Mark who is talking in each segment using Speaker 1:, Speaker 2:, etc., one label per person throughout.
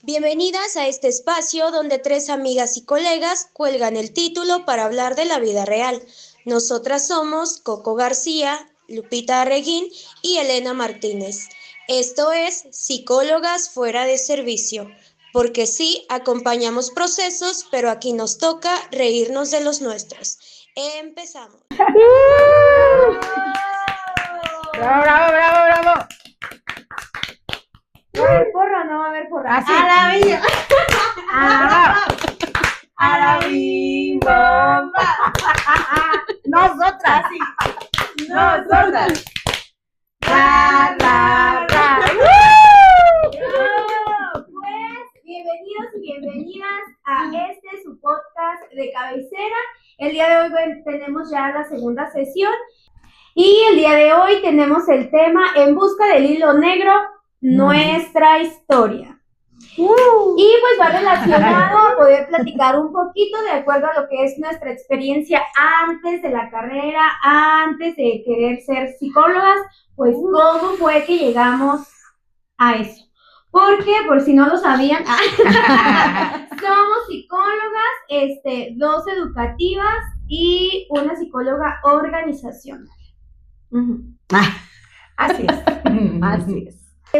Speaker 1: Bienvenidas a este espacio donde tres amigas y colegas cuelgan el título para hablar de la vida real. Nosotras somos Coco García, Lupita Arreguín y Elena Martínez. Esto es Psicólogas Fuera de Servicio, porque sí, acompañamos procesos, pero aquí nos toca reírnos de los nuestros. Empezamos.
Speaker 2: ¡Bravo, bravo, bravo, bravo!
Speaker 3: ¿Va a haber porra o no va a haber porra?
Speaker 2: Así.
Speaker 3: ¡A la vida!
Speaker 2: ¡A la bomba! ¡Nosotras!
Speaker 3: Sí.
Speaker 2: ¡Nosotras! ¡Ra, ra, ra!
Speaker 3: Pues, bienvenidos y bienvenidas a este su podcast de cabecera. El día de hoy tenemos ya la segunda sesión y el día de hoy tenemos el tema En busca del hilo negro, nuestra historia. Y pues va relacionado a poder platicar un poquito de acuerdo a lo que es nuestra experiencia antes de la carrera, antes de querer ser psicólogas, pues cómo fue que llegamos a eso. Porque, por si no lo sabían, somos psicólogas, dos educativas y una psicóloga organizacional.
Speaker 2: Así es. Así es.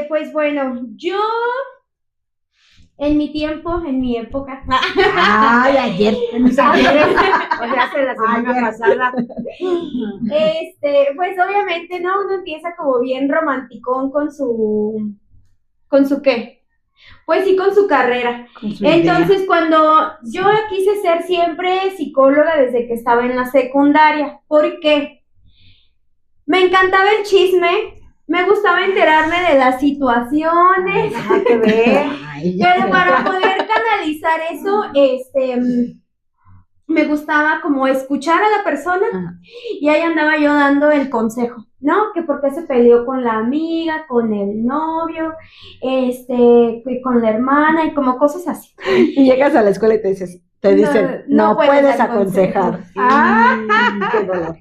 Speaker 3: Pues bueno, yo en mi época,
Speaker 2: ¡Ay, ayer! En mis ayeres.
Speaker 3: o sea, hace la semana
Speaker 2: Ayer.
Speaker 3: pasada, pues obviamente, ¿no? Uno empieza como bien romanticón con su ¿qué? Pues sí, con su carrera. Entonces, cuando yo quise ser siempre psicóloga desde que estaba en la secundaria, ¿por qué? Me encantaba el chisme. Me gustaba enterarme de las situaciones, pero para poder canalizar eso, me gustaba como escuchar a la persona y ahí andaba yo dando el consejo, ¿no? Que por qué se peleó con la amiga, con el novio, con la hermana y como cosas así.
Speaker 2: Y llegas a la escuela y te dicen, no puedes aconsejar. ¡Qué dolor!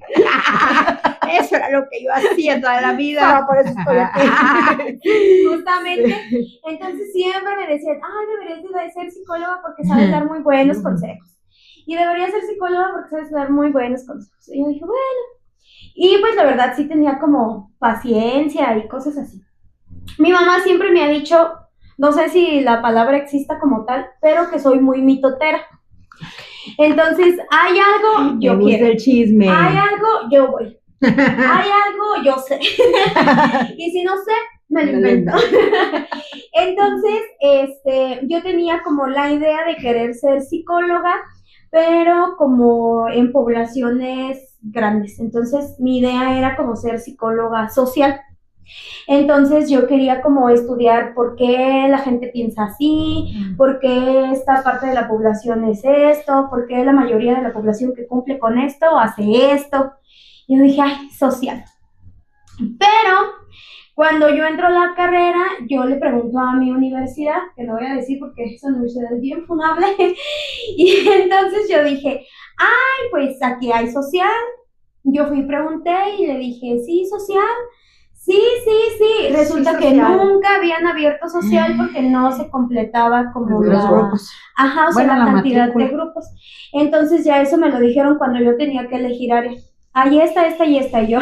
Speaker 2: Eso era lo que yo hacía toda la vida. No, por eso estoy aquí.
Speaker 3: Justamente, entonces siempre me decían, deberías de ser psicóloga porque sabes dar muy buenos consejos. Y deberías ser psicóloga porque sabes dar muy buenos consejos. Y yo dije, bueno. Y pues la verdad sí tenía como paciencia y cosas así. Mi mamá siempre me ha dicho, no sé si la palabra exista como tal, pero que soy muy mitotera. Entonces, hay algo, yo quiero.
Speaker 2: El chisme.
Speaker 3: Hay algo, yo voy. Hay algo, yo sé. Y si no sé, me lo invento. Entonces, yo tenía como la idea de querer ser psicóloga, pero como en poblaciones grandes. Entonces, mi idea era como ser psicóloga social. Entonces yo quería como estudiar por qué la gente piensa así, por qué esta parte de la población es esto, por qué la mayoría de la población que cumple con esto hace esto. Y yo dije, social. Pero cuando yo entro a la carrera, yo le pregunto a mi universidad, que no voy a decir porque esa universidad es bien funable, y entonces yo dije, pues aquí hay social. Yo fui y pregunté y le dije, sí, social. Sí. Resulta que nunca habían abierto social porque no se completaba como
Speaker 2: los grupos.
Speaker 3: La cantidad de grupos. Entonces ya eso me lo dijeron cuando yo tenía que elegir área. Ahí esta y esta. Y yo,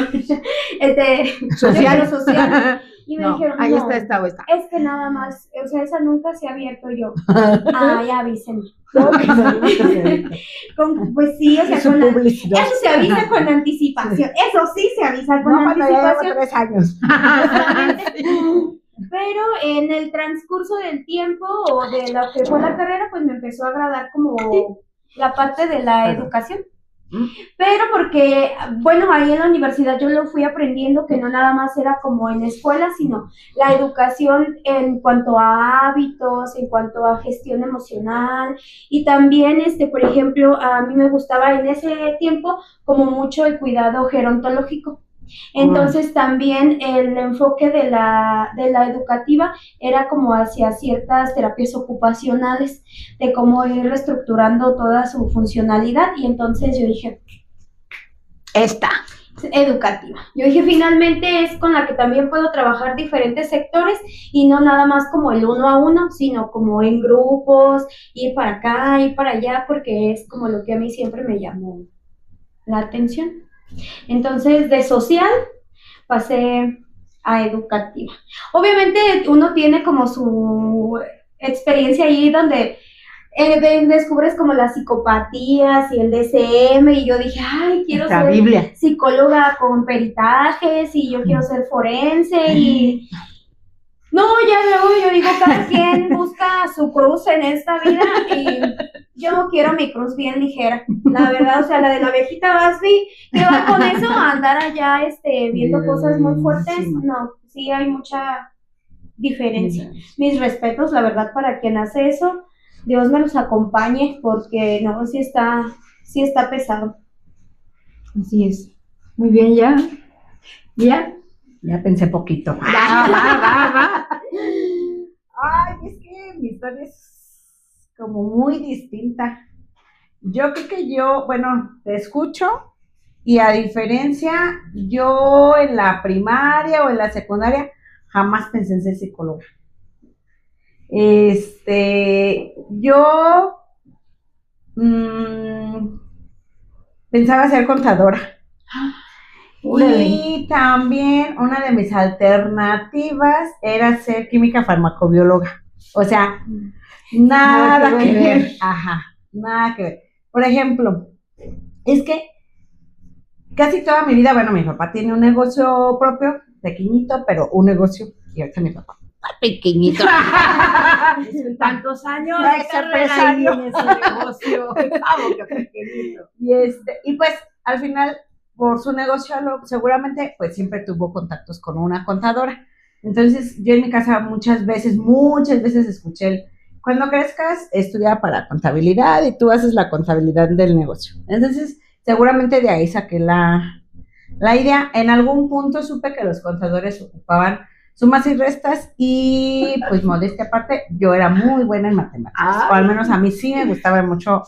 Speaker 2: social.
Speaker 3: Yo social. Y me dijeron,
Speaker 2: ahí está esta o esta.
Speaker 3: Es que nada más, o sea, esa nunca se ha abierto. Yo, ya avísenme. Pues sí, o sea, eso se avisa con anticipación. Eso sí se avisa con anticipación.
Speaker 2: 3 años.
Speaker 3: Pero en el transcurso del tiempo o de lo que fue la carrera, pues me empezó a agradar como la parte de la educación. Pero porque, bueno, ahí en la universidad yo lo fui aprendiendo que no nada más era como en escuela, sino la educación en cuanto a hábitos, en cuanto a gestión emocional y también, por ejemplo, a mí me gustaba en ese tiempo como mucho el cuidado gerontológico. Entonces también el enfoque de la educativa era como hacia ciertas terapias ocupacionales, de cómo ir reestructurando toda su funcionalidad y entonces yo dije,
Speaker 2: esta.
Speaker 3: educativa. Yo dije, finalmente es con la que también puedo trabajar diferentes sectores y no nada más como el 1 a 1, sino como en grupos, ir para acá, ir para allá, porque es como lo que a mí siempre me llamó la atención. Entonces, de social pasé a educativa. Obviamente uno tiene como su experiencia ahí donde descubres como las psicopatías y el DSM y yo dije, ay, quiero ser psicóloga con peritajes y yo quiero ser forense y no, ya luego yo digo, cada quien busca su cruz en esta vida y yo quiero mi cruz bien ligera, la verdad, o sea, la de la abejita Basby, que va con eso a andar allá viendo cosas muy fuertes, no, sí hay mucha diferencia. Mis respetos, la verdad, para quien hace eso. Dios me los acompañe porque no, sí está pesado.
Speaker 2: Así es. Muy bien, ya pensé poquito. Va. Ay, es que mi historia es como muy distinta. Yo creo que te escucho y a diferencia, yo en la primaria o en la secundaria jamás pensé en ser psicóloga. Yo pensaba ser contadora. Y también una de mis alternativas era ser química farmacobióloga. O sea, nada que ver. Ajá, nada que ver. Por ejemplo, es que casi toda mi vida, mi papá tiene un negocio propio, pequeñito, pero un negocio, y ahorita mi papá pequeñito.
Speaker 3: Tantos años
Speaker 2: de carrera en ese negocio. Vamos, que pequeñito. Y pues, al final, por su negocio, seguramente, pues siempre tuvo contactos con una contadora. Entonces, yo en mi casa muchas veces escuché cuando crezcas, estudia para contabilidad y tú haces la contabilidad del negocio. Entonces, seguramente de ahí saqué la idea. En algún punto supe que los contadores ocupaban sumas y restas y pues modestia aparte, yo era muy buena en matemáticas, o al menos a mí sí me gustaban mucho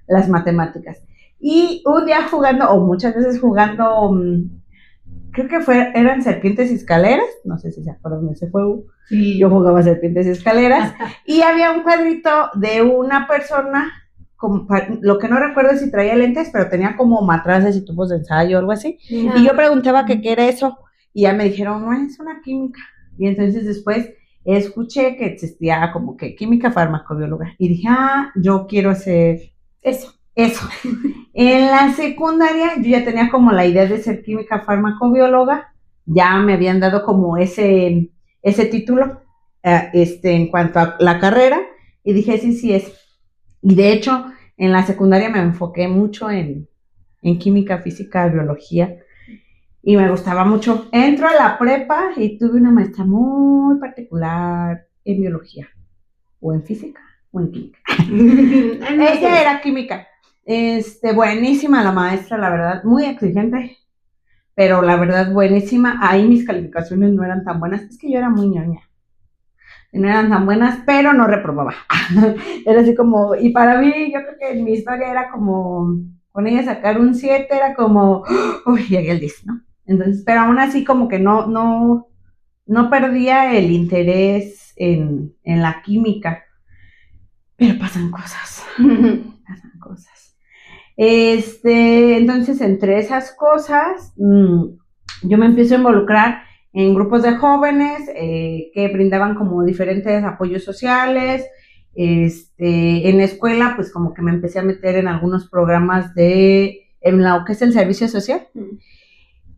Speaker 2: las matemáticas. Y un día jugando, o muchas veces jugando, creo que eran serpientes y escaleras, no sé si se acuerdan de ese juego, sí. Yo jugaba serpientes y escaleras, y había un cuadrito de una persona, lo que no recuerdo es si traía lentes, pero tenía como matraces y tubos de ensayo o algo así, y yo preguntaba qué era eso, y ya me dijeron, no, es una química. Y entonces después escuché que existía como que química farmacobióloga. Y dije, yo quiero hacer eso. En la secundaria yo ya tenía como la idea de ser química farmacobióloga. Ya me habían dado como ese título en cuanto a la carrera. Y dije, sí es. Y de hecho, en la secundaria me enfoqué mucho en química, física, biología. Y me gustaba mucho. Entro a la prepa y tuve una maestra muy particular en biología, o en física, o en química. Ella era química. Buenísima la maestra, la verdad, muy exigente, pero la verdad buenísima. Ahí mis calificaciones no eran tan buenas, es que yo era muy ñoña. No eran tan buenas, pero no reprobaba. Era así como, y para mí, yo creo que en mi historia era como, con ella sacar un 7 era como, uy, llegué al 10, ¿no? Entonces, pero aún así como que no perdía el interés en la química. Pero pasan cosas. Entonces, entre esas cosas, yo me empiezo a involucrar en grupos de jóvenes que brindaban como diferentes apoyos sociales. En la escuela, pues como que me empecé a meter en algunos programas en lo que es el servicio social.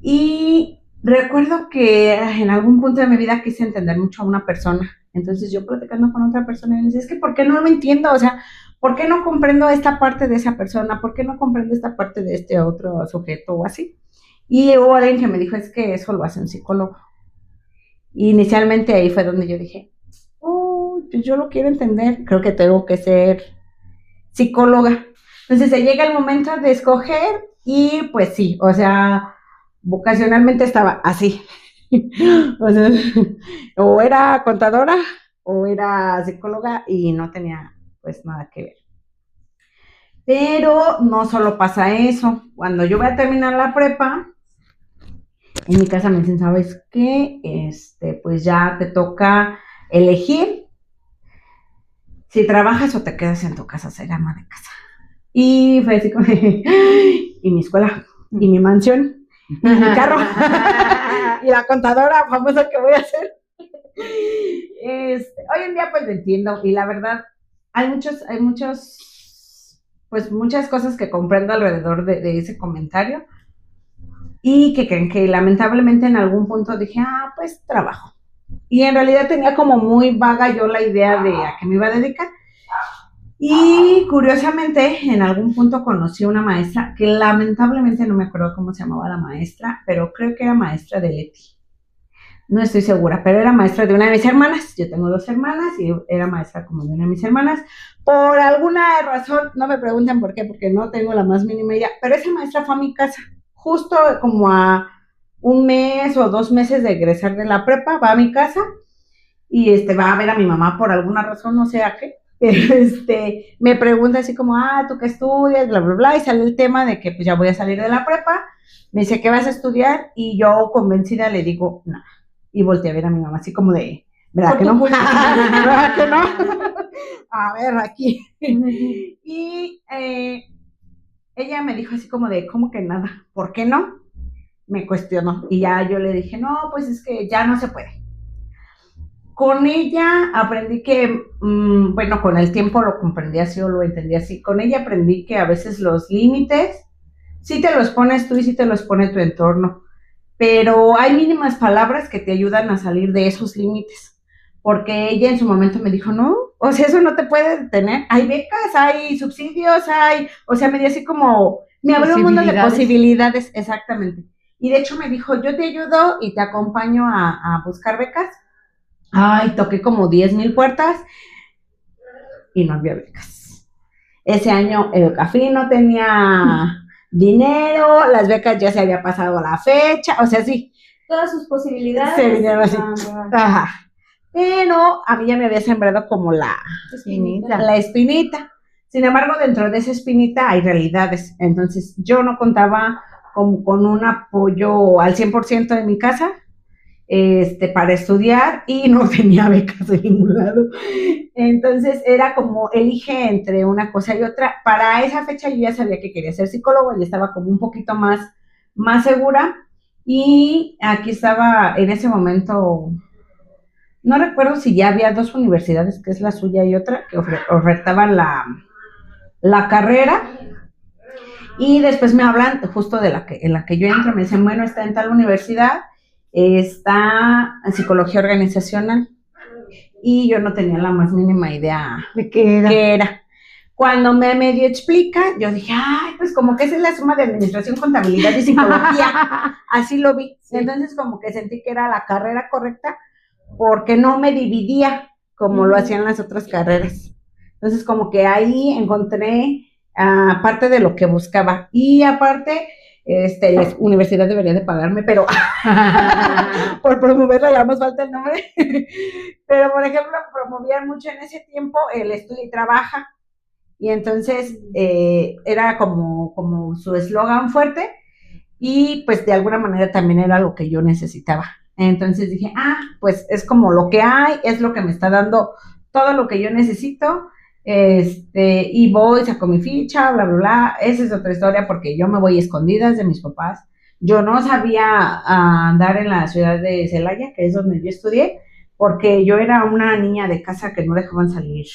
Speaker 2: Y recuerdo que en algún punto de mi vida quise entender mucho a una persona. Entonces yo platicando con otra persona y me decía, es que ¿por qué no lo entiendo? O sea, ¿por qué no comprendo esta parte de esa persona? ¿Por qué no comprendo esta parte de este otro sujeto o así? Y hubo alguien que me dijo, es que eso lo hace un psicólogo. Y inicialmente ahí fue donde yo dije, pues yo lo quiero entender, creo que tengo que ser psicóloga. Entonces se llega el momento de escoger y pues sí, o sea, vocacionalmente estaba así. O sea, o era contadora o era psicóloga y no tenía pues nada que ver. Pero no solo pasa eso. Cuando yo voy a terminar la prepa, en mi casa me dicen, ¿sabes qué? Pues ya te toca elegir si trabajas o te quedas en tu casa, ser ama de casa. Y fue así como, y mi escuela, y mi mansión, y mi carro, y la contadora famosa que voy a hacer. Hoy en día pues lo entiendo, y la verdad, pues muchas cosas que comprendo alrededor de ese comentario, y que lamentablemente en algún punto dije, pues trabajo. Y en realidad tenía como muy vaga yo la idea de a qué me iba a dedicar. Y curiosamente, en algún punto conocí una maestra, que lamentablemente no me acuerdo cómo se llamaba la maestra, pero creo que era maestra de Leti. No estoy segura, pero era maestra de una de mis hermanas. Yo tengo 2 hermanas y era maestra como de una de mis hermanas. Por alguna razón, no me pregunten por qué, porque no tengo la más mínima idea, pero esa maestra fue a mi casa, justo como a 1 mes o 2 meses de egresar de la prepa, va a mi casa y va a ver a mi mamá por alguna razón, no sé a qué. Me pregunta así como, ¿tú qué estudias? Bla, bla, bla, y sale el tema de que pues ya voy a salir de la prepa. Me dice, ¿qué vas a estudiar? Y yo convencida le digo, nada. Y volteé a ver a mi mamá así como de, ¿verdad que no? ¿Verdad que no? A ver, aquí. Y ella me dijo así como de, ¿cómo que nada? ¿Por qué no? Me cuestionó. Y ya yo le dije, no, pues es que ya no se puede. Con ella aprendí que, bueno, con el tiempo lo comprendí así o lo entendí así. Con ella aprendí que a veces los límites, sí te los pones tú y sí te los pone tu entorno, pero hay mínimas palabras que te ayudan a salir de esos límites. Porque ella en su momento me dijo, no, o sea, eso no te puede detener. Hay becas, hay subsidios, o sea, me dio así como, me abrió un mundo de posibilidades, exactamente. Y de hecho me dijo, yo te ayudo y te acompaño a buscar becas. Toqué como 10,000 puertas y no había becas. Ese año el café no tenía dinero, las becas ya se había pasado la fecha, o sea, sí.
Speaker 3: Todas sus posibilidades.
Speaker 2: Se vinieron así. Ajá. Pero a mí ya me había sembrado como la espinita. Sin embargo, dentro de esa espinita hay realidades. Entonces, yo no contaba con un apoyo al 100% de mi casa. Para estudiar y no tenía becas de ningún lado. Entonces era como elige entre una cosa y otra. Para esa fecha yo ya sabía que quería ser psicóloga, ya estaba como un poquito más segura y aquí estaba en ese momento, no recuerdo si ya había 2 universidades, que es la suya y otra, que ofertaban la carrera. Y después me hablan justo en la que yo entro, me dicen, bueno, está en tal universidad, está en psicología organizacional, y yo no tenía la más mínima idea
Speaker 4: de qué era.
Speaker 2: Cuando me medio explica, yo dije, pues como que esa es la suma de administración, contabilidad y psicología, así lo vi. Sí. Entonces como que sentí que era la carrera correcta, porque no me dividía como lo hacían las otras carreras. Entonces como que ahí encontré parte de lo que buscaba, y aparte la universidad debería de pagarme, pero por promoverla ya nos falta el nombre. Pero por ejemplo promovían mucho en ese tiempo el estudia y trabaja, y entonces era como su eslogan fuerte, y pues de alguna manera también era lo que yo necesitaba. Entonces dije, pues es como lo que hay, es lo que me está dando todo lo que yo necesito. Y voy, saco mi ficha, bla, bla, bla. Esa es otra historia, porque yo me voy escondidas de mis papás. Yo no sabía andar en la ciudad de Celaya, que es donde yo estudié, porque yo era una niña de casa que no dejaban salir.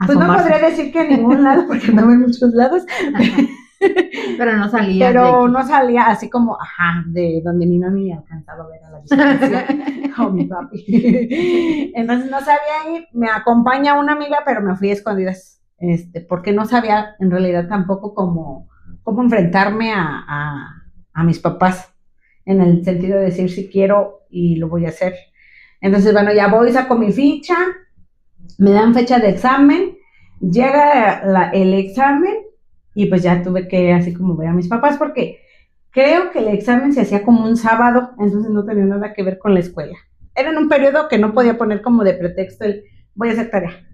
Speaker 2: Pues no podría decir que a ningún lado, porque andaba en muchos lados.
Speaker 4: Pero no salía.
Speaker 2: Pero no salía así como, de donde mi mami alcanzaba a ver a la distancia, o mi papi. Entonces no sabía ir, me acompaña una amiga, pero me fui a escondidas, porque no sabía en realidad tampoco cómo enfrentarme a mis papás, en el sentido de decir si quiero y lo voy a hacer. Entonces, bueno, ya voy, saco mi ficha, me dan fecha de examen, llega el examen, y pues ya tuve que así como ver a mis papás, porque creo que el examen se hacía como un sábado, entonces no tenía nada que ver con la escuela. Era en un periodo que no podía poner como de pretexto el voy a hacer tarea.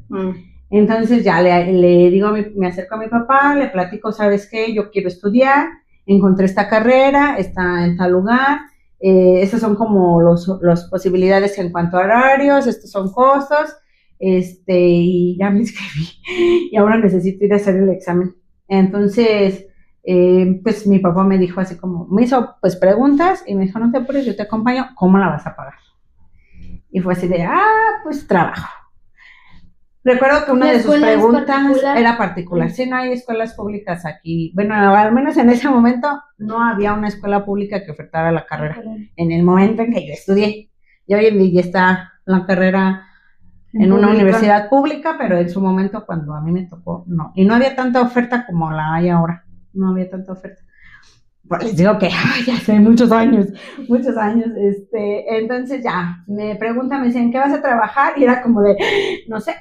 Speaker 2: Entonces ya le digo, me acerco a mi papá, le platico, ¿sabes qué? Yo quiero estudiar, encontré esta carrera, está en tal lugar, estas son como las posibilidades en cuanto a horarios, estos son costos, y ya me inscribí, y ahora necesito ir a hacer el examen. Entonces, pues mi papá me dijo así como, me hizo pues preguntas, y me dijo, no te apures, yo te acompaño, ¿cómo la vas a pagar? Y fue así de, pues trabajo. Recuerdo que una de sus preguntas era particular. Sí, no hay escuelas públicas aquí. Bueno, al menos en ese momento no había una escuela pública que ofertara la carrera. En el momento en que yo estudié. Y hoy en día está la carrera en una universidad pública, pero en su momento cuando a mí me tocó, no. Y no había tanta oferta como la hay ahora. No había tanta oferta. Pues les digo que ya hace muchos años. Entonces ya, me preguntan, me dicen, ¿qué vas a trabajar? Y era como de, no sé,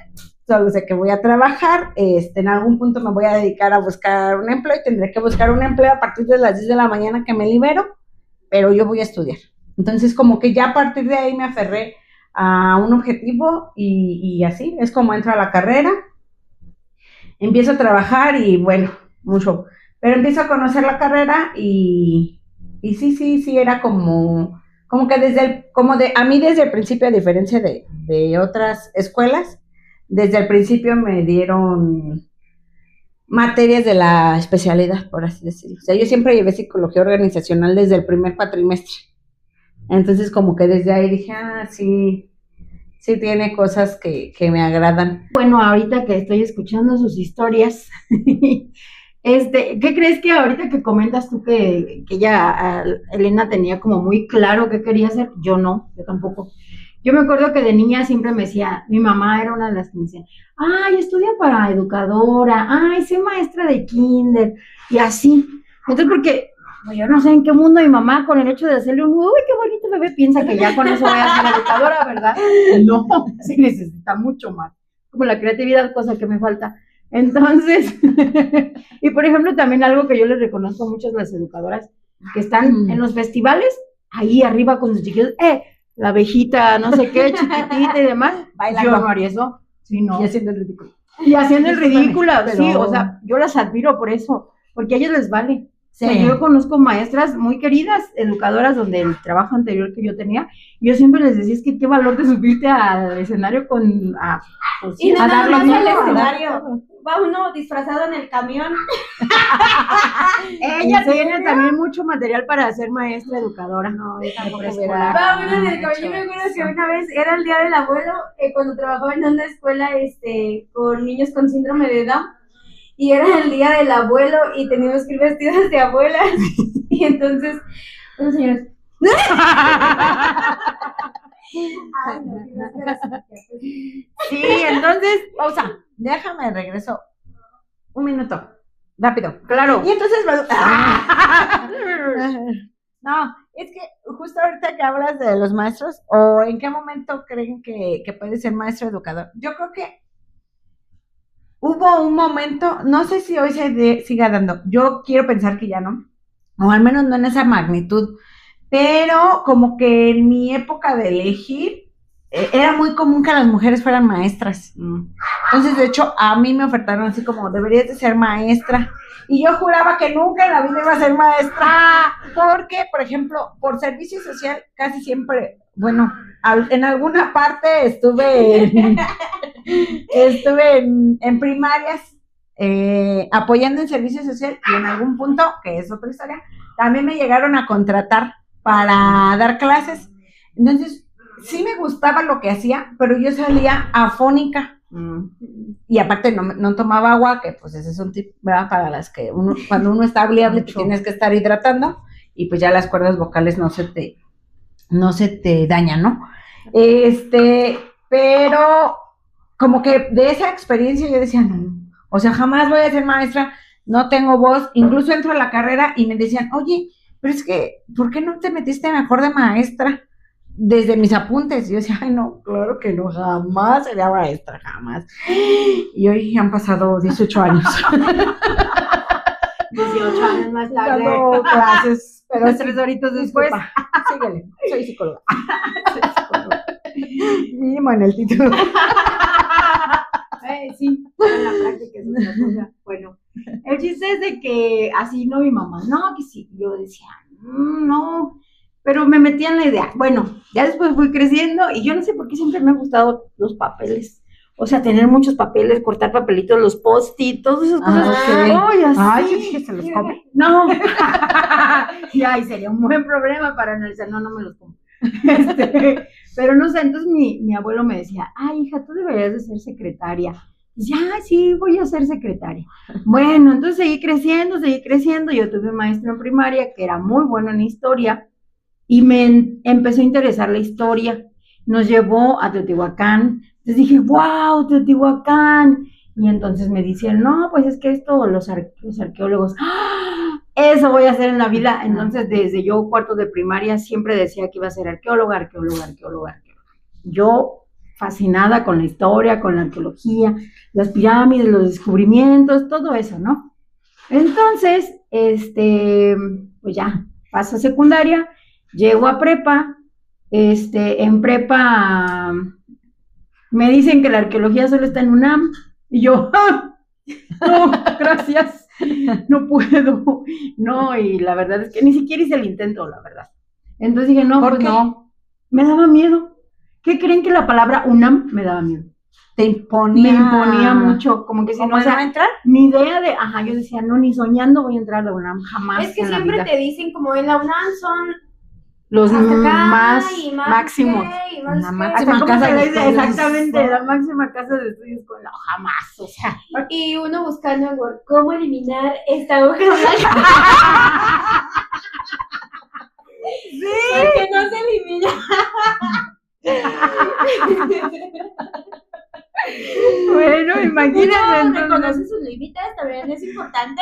Speaker 2: solo sé que voy a trabajar, en algún punto me voy a dedicar a buscar un empleo y tendré que buscar un empleo a partir de las 10 de la mañana que me libero, pero yo voy a estudiar. Entonces como que ya a partir de ahí me aferré a un objetivo y así, es como entro a la carrera, empiezo a trabajar y bueno, mucho, pero empiezo a conocer la carrera y sí, era como que a mí desde el principio, a diferencia de otras escuelas, desde el principio me dieron materias de la especialidad, por así decirlo. O sea, yo siempre llevé psicología organizacional desde el primer cuatrimestre. Entonces, como que desde ahí dije, sí tiene cosas que me agradan.
Speaker 4: Bueno, ahorita que estoy escuchando sus historias, ¿qué crees que ahorita que comentas tú que ya Elena tenía como muy claro qué quería hacer? Yo no, yo tampoco. Yo me acuerdo que de niña siempre me decía, mi mamá era una de las que me decían, estudia para educadora, sé maestra de kinder, y así. Entonces, porque yo no sé en qué mundo mi mamá, con el hecho de hacerle uy, qué bonito bebé, piensa que ya con eso voy a ser educadora, ¿verdad? No, se necesita mucho más. Como la creatividad, cosa que me falta. Entonces, y por ejemplo, también algo que yo les reconozco mucho a las educadoras que están en los festivales, ahí arriba con sus chiquillos, la abejita, no sé qué, chiquitita y demás. Bailando. Yo no haría eso. Sí, no.
Speaker 2: Y haciendo el ridículo.
Speaker 4: Pero... Sí, o sea, yo las admiro por eso, porque a ellas les vale. Sí. O sea, yo conozco maestras muy queridas, educadoras, donde el trabajo anterior que yo tenía, yo siempre les decía, es que qué valor de subirte al escenario
Speaker 3: y no nada más al escenario, va uno disfrazado en el camión.
Speaker 4: Ella tiene también mucho material para ser maestra educadora.
Speaker 3: No, va uno en el camión. Yo me acuerdo que una vez era el día del abuelo, cuando trabajaba en una escuela con niños con síndrome de Down. Y era el día del abuelo y teníamos que ir vestidas de abuelas. Y entonces, los señores.
Speaker 2: Sí, entonces, pausa. Déjame regreso. Un minuto. Rápido.
Speaker 4: Claro.
Speaker 2: Y entonces. No, es que justo ahorita que hablas de los maestros, o en qué momento creen que puede ser maestro educador. Yo creo que hubo un momento, no sé si hoy se siga dando, yo quiero pensar que ya no, o al menos no en esa magnitud, pero como que en mi época de elegir, era muy común que las mujeres fueran maestras. Entonces, de hecho, a mí me ofertaron así como, deberías de ser maestra, y yo juraba que nunca en la vida iba a ser maestra, porque, por ejemplo, por servicio social, casi siempre, bueno, en alguna parte estuve en primarias apoyando en servicio social, y en algún punto, que es otra historia, también me llegaron a contratar para dar clases. Entonces, sí me gustaba lo que hacía, pero yo salía afónica. Y aparte no tomaba agua, que pues ese es un tip, ¿verdad? Para las que cuando uno está hable, te tienes que estar hidratando, y pues ya las cuerdas vocales no se te dañan, ¿no? Pero como que de esa experiencia yo decía, no, o sea, jamás voy a ser maestra, no tengo voz. Incluso entro a la carrera y me decían, oye, pero es que, ¿por qué no te metiste mejor de maestra? Desde mis apuntes. Y yo decía, no, claro que no, jamás sería maestra, jamás. Y hoy han pasado 18 años.
Speaker 4: 18 años más tarde.
Speaker 2: Dando clases, pero
Speaker 4: 3 horitos después.
Speaker 2: Síguele, soy psicóloga. Mínimo en el título.
Speaker 4: Sí, en la práctica es otra cosa. Bueno, el chiste es de que así no mi mamá, no, que sí, yo decía, no, pero me metía en la idea. Bueno, ya después fui creciendo y yo no sé por qué siempre me han gustado los papeles. O sea, tener muchos papeles, cortar papelitos, los post-it, todas esas cosas.
Speaker 2: Okay.
Speaker 4: Así.
Speaker 2: Ay, yo dije, se los come.
Speaker 4: No. Y ahí sería un buen problema para analizar. No me los como. Pero no sé, entonces mi abuelo me decía, ay, hija, tú deberías de ser secretaria. Decía, sí, voy a ser secretaria. Bueno, entonces seguí creciendo. Yo tuve un maestro en primaria que era muy bueno en historia y me empezó a interesar la historia. Nos llevó a Teotihuacán. Entonces dije, wow, Teotihuacán. Y entonces me decían, no, pues es que esto, los arqueólogos, ¡ah! Eso voy a hacer en la vida. Entonces, desde yo cuarto de primaria, siempre decía que iba a ser arqueóloga. Yo, fascinada con la historia, con la arqueología, las pirámides, los descubrimientos, todo eso, ¿no? Entonces, pues ya, paso a secundaria, llego a prepa, en prepa me dicen que la arqueología solo está en UNAM, y yo, no, gracias, no puedo, no, y la verdad es que ni siquiera hice el intento, la verdad. Entonces dije, no, pues no, me daba miedo. ¿Qué creen que la palabra UNAM me daba miedo?
Speaker 2: Me
Speaker 4: imponía mucho, como que si no, o sea,
Speaker 2: entrar?
Speaker 4: mi idea de, yo decía, no, ni soñando voy a entrar a la UNAM, jamás.
Speaker 3: Es que
Speaker 4: en la
Speaker 3: siempre
Speaker 4: vida.
Speaker 3: te dicen como en la UNAM son
Speaker 4: Los
Speaker 3: hasta acá
Speaker 4: más
Speaker 3: y
Speaker 4: máximos.
Speaker 3: qué, y más
Speaker 2: La
Speaker 3: qué.
Speaker 2: máxima
Speaker 4: ¿Cómo
Speaker 2: casa
Speaker 4: se
Speaker 2: de
Speaker 4: le dice?
Speaker 2: estudios.
Speaker 4: Exactamente, la máxima casa de estudios con no, jamás, o sea.
Speaker 3: Y uno buscando en Word, ¿cómo eliminar esta hoja blanca?
Speaker 4: Sí.
Speaker 3: Porque no se elimina.
Speaker 4: Bueno, imagínense.
Speaker 3: Uno
Speaker 4: entonces.
Speaker 3: reconoce sus límites, también es importante.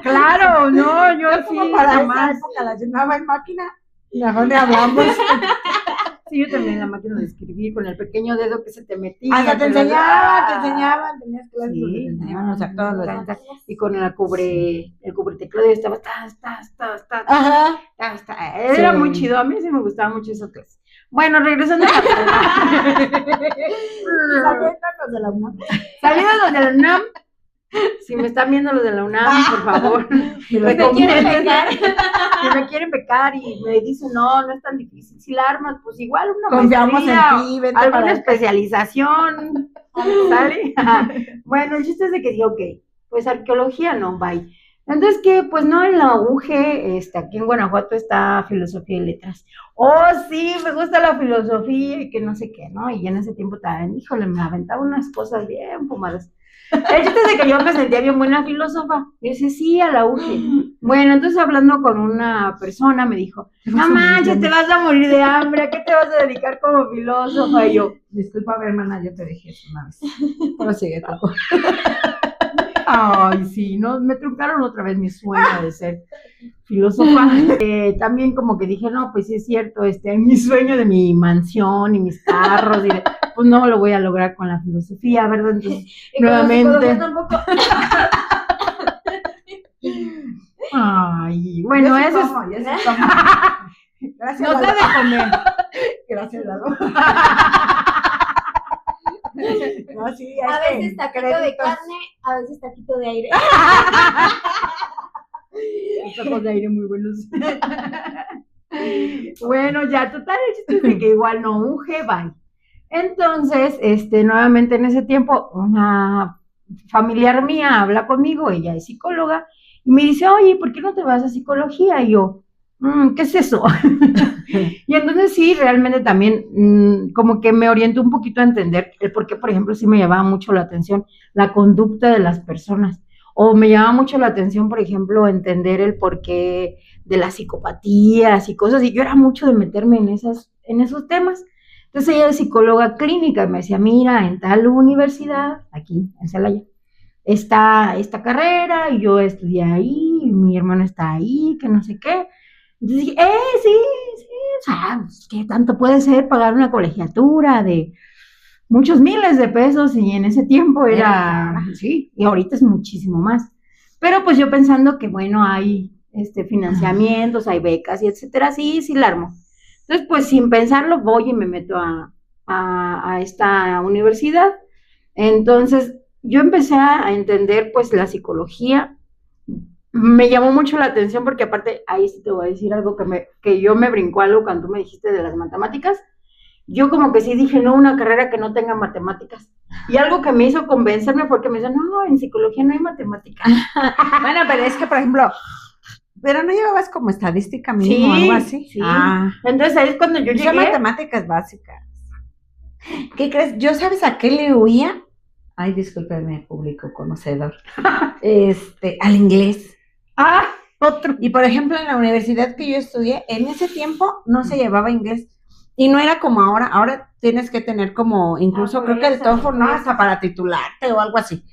Speaker 4: Claro, no, yo
Speaker 2: Yo
Speaker 4: sí,
Speaker 2: como para esa
Speaker 4: jamás.
Speaker 2: época la llenaba en máquina, mejor le hablamos.
Speaker 4: Sí, yo también la máquina de escribir con el pequeño dedo que se te metía.
Speaker 2: Hasta te
Speaker 4: que
Speaker 2: enseñaban, tenías clases
Speaker 4: Sí,
Speaker 2: donde te enseñaban, o sea, todos los días.
Speaker 4: y con el cubreteclado estaba
Speaker 2: Ajá.
Speaker 4: era
Speaker 2: Sí.
Speaker 4: muy chido, a mí sí me gustaba mucho esa clase. Bueno, regresando a la prepa.
Speaker 2: Saliéndonos de la UNAM.
Speaker 4: Saliendo los de la UNAM, si me están viendo los de la UNAM, por favor,
Speaker 2: Si
Speaker 3: Me quieren pegar.
Speaker 4: si me quieren becar y me dicen, no es tan difícil, si la armas, pues igual una
Speaker 2: Confiamos
Speaker 4: maestría
Speaker 2: en ti, vente
Speaker 4: alguna
Speaker 2: para acá.
Speaker 4: especialización, ¿sale? Bueno, el chiste es de que digo, ok, pues arqueología no, bye. Entonces, que pues no, en la UG, aquí en Guanajuato está filosofía y letras. Oh, sí, me gusta la filosofía y que no sé qué, ¿no? Y en ese tiempo también, híjole, me aventaba unas cosas bien fumadas. El chiste es de que yo me sentía bien buena filósofa. Y dice, sí, a la UG. Bueno, entonces hablando con una persona me dijo, no manches, te vas a morir de hambre, ¿a qué te vas a dedicar como filósofa? Y yo,
Speaker 2: Disculpa, hermana, yo te dije eso una vez. Pero sigue, Coco.
Speaker 4: ay, sí, no, me truncaron otra vez mi sueño de ser filósofa. También como que dije, no, pues sí es cierto, mi sueño de mi mansión y mis carros, pues no lo voy a lograr con la filosofía, ¿verdad? Entonces,
Speaker 3: Y con la
Speaker 4: nuevamente.
Speaker 3: psicología tampoco.
Speaker 4: Ay, bueno,
Speaker 2: Yo sí
Speaker 4: eso es.
Speaker 2: como, yo sí como. Gracias,
Speaker 4: No te
Speaker 2: Lalo.
Speaker 4: de comer.
Speaker 2: Gracias, Lalo. No, sí,
Speaker 3: A
Speaker 2: hay
Speaker 3: veces taquito de
Speaker 2: créditos.
Speaker 3: carne, a veces taquito de aire.
Speaker 4: Tacos de aire muy buenos. Bueno, ya, total, el chiste es de que igual no, bye. Entonces, nuevamente en ese tiempo, una familiar mía habla conmigo, ella es psicóloga, y me dice, oye, ¿por qué no te vas a psicología? Y yo, ¿qué es eso? Y entonces sí, realmente también como que me orientó un poquito a entender el por qué, por ejemplo, sí me llamaba mucho la atención la conducta de las personas, o me llamaba mucho la atención, por ejemplo, entender el porqué de las psicopatías y cosas, y yo era mucho de meterme en esos temas. Entonces ella es psicóloga clínica y me decía, mira, en tal universidad, aquí en Celaya, está esta carrera, y yo estudié ahí, y mi hermano está ahí, que no sé qué. Entonces dije, sí, o sea, pues, ¿qué tanto puede ser pagar una colegiatura de muchos miles de pesos? Y en ese tiempo era, sí, y ahorita es muchísimo más. Pero pues yo pensando que, bueno, hay financiamientos, hay becas y etcétera, sí la armo. Entonces, pues sin pensarlo, voy y me meto a esta universidad. Entonces, yo empecé a entender pues la psicología. Me llamó mucho la atención porque aparte, ahí sí te voy a decir algo que yo me brincó algo cuando tú me dijiste de las matemáticas. Yo como que sí dije, no, una carrera que no tenga matemáticas. Y algo que me hizo convencerme porque me dijeron, no, en psicología no hay matemáticas.
Speaker 2: Bueno, pero es que, por ejemplo, pero no llevabas como estadística mínimo o algo así.
Speaker 4: Sí. Entonces ahí es cuando yo llegué.
Speaker 2: Son matemáticas básicas. ¿Qué crees? ¿Yo sabes a qué le huía? Ay, discúlpeme, público conocedor. Al inglés.
Speaker 4: Otro.
Speaker 2: Y por ejemplo, en la universidad que yo estudié, en ese tiempo no se llevaba inglés. Y no era como ahora tienes que tener como, incluso creo que el TOEFL, ¿no? Hasta para titularte o algo así.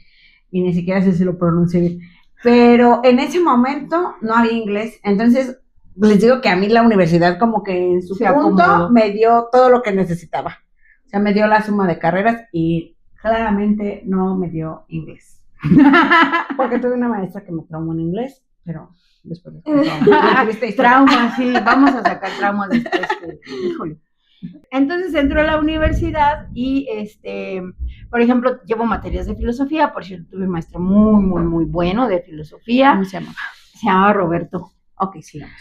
Speaker 2: Y ni siquiera sé si lo pronuncio bien. Pero en ese momento no había inglés. Entonces, les digo que a mí la universidad como que en su punto me dio todo lo que necesitaba. O sea, me dio la suma de carreras y claramente no me dio inglés. Porque tuve una maestra que me traumó en inglés, pero después
Speaker 4: traumas, sí, vamos a sacar traumas después. Híjole. Entonces entro a la universidad y, por ejemplo, llevo materias de filosofía. Por cierto, tuve un maestro muy, muy, muy bueno de filosofía.
Speaker 2: ¿Cómo se llama?
Speaker 4: Se llamaba Roberto.
Speaker 2: Ok, sigamos.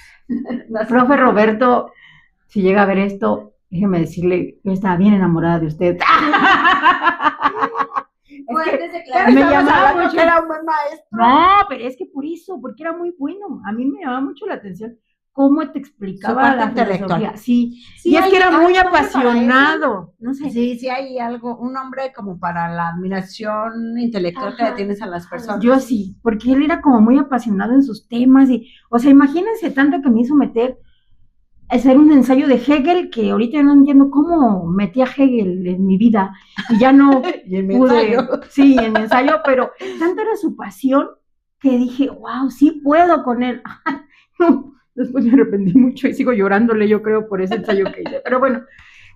Speaker 4: Profe Roberto, si llega a ver esto, déjeme decirle, yo estaba bien enamorada de usted.
Speaker 2: Me llamaba mucho, era un buen maestro.
Speaker 4: No, pero es que por eso, porque era muy bueno. A mí me llamaba mucho la atención cómo te explicaba la filosofía. Sí, y es que era muy apasionado. No sé.
Speaker 2: Sí, hay algo, un nombre como para la admiración intelectual que le tienes a las personas.
Speaker 4: Yo sí, porque él era como muy apasionado en sus temas y, o sea, imagínense tanto que me hizo meter hacer un ensayo de Hegel, que ahorita no entiendo cómo metí a Hegel en mi vida y ya no pude, sí, en mi ensayo, pero tanto era su pasión que dije, wow, sí puedo con él. No, después me arrepentí mucho y sigo llorándole, yo creo, por ese ensayo que hice, pero bueno,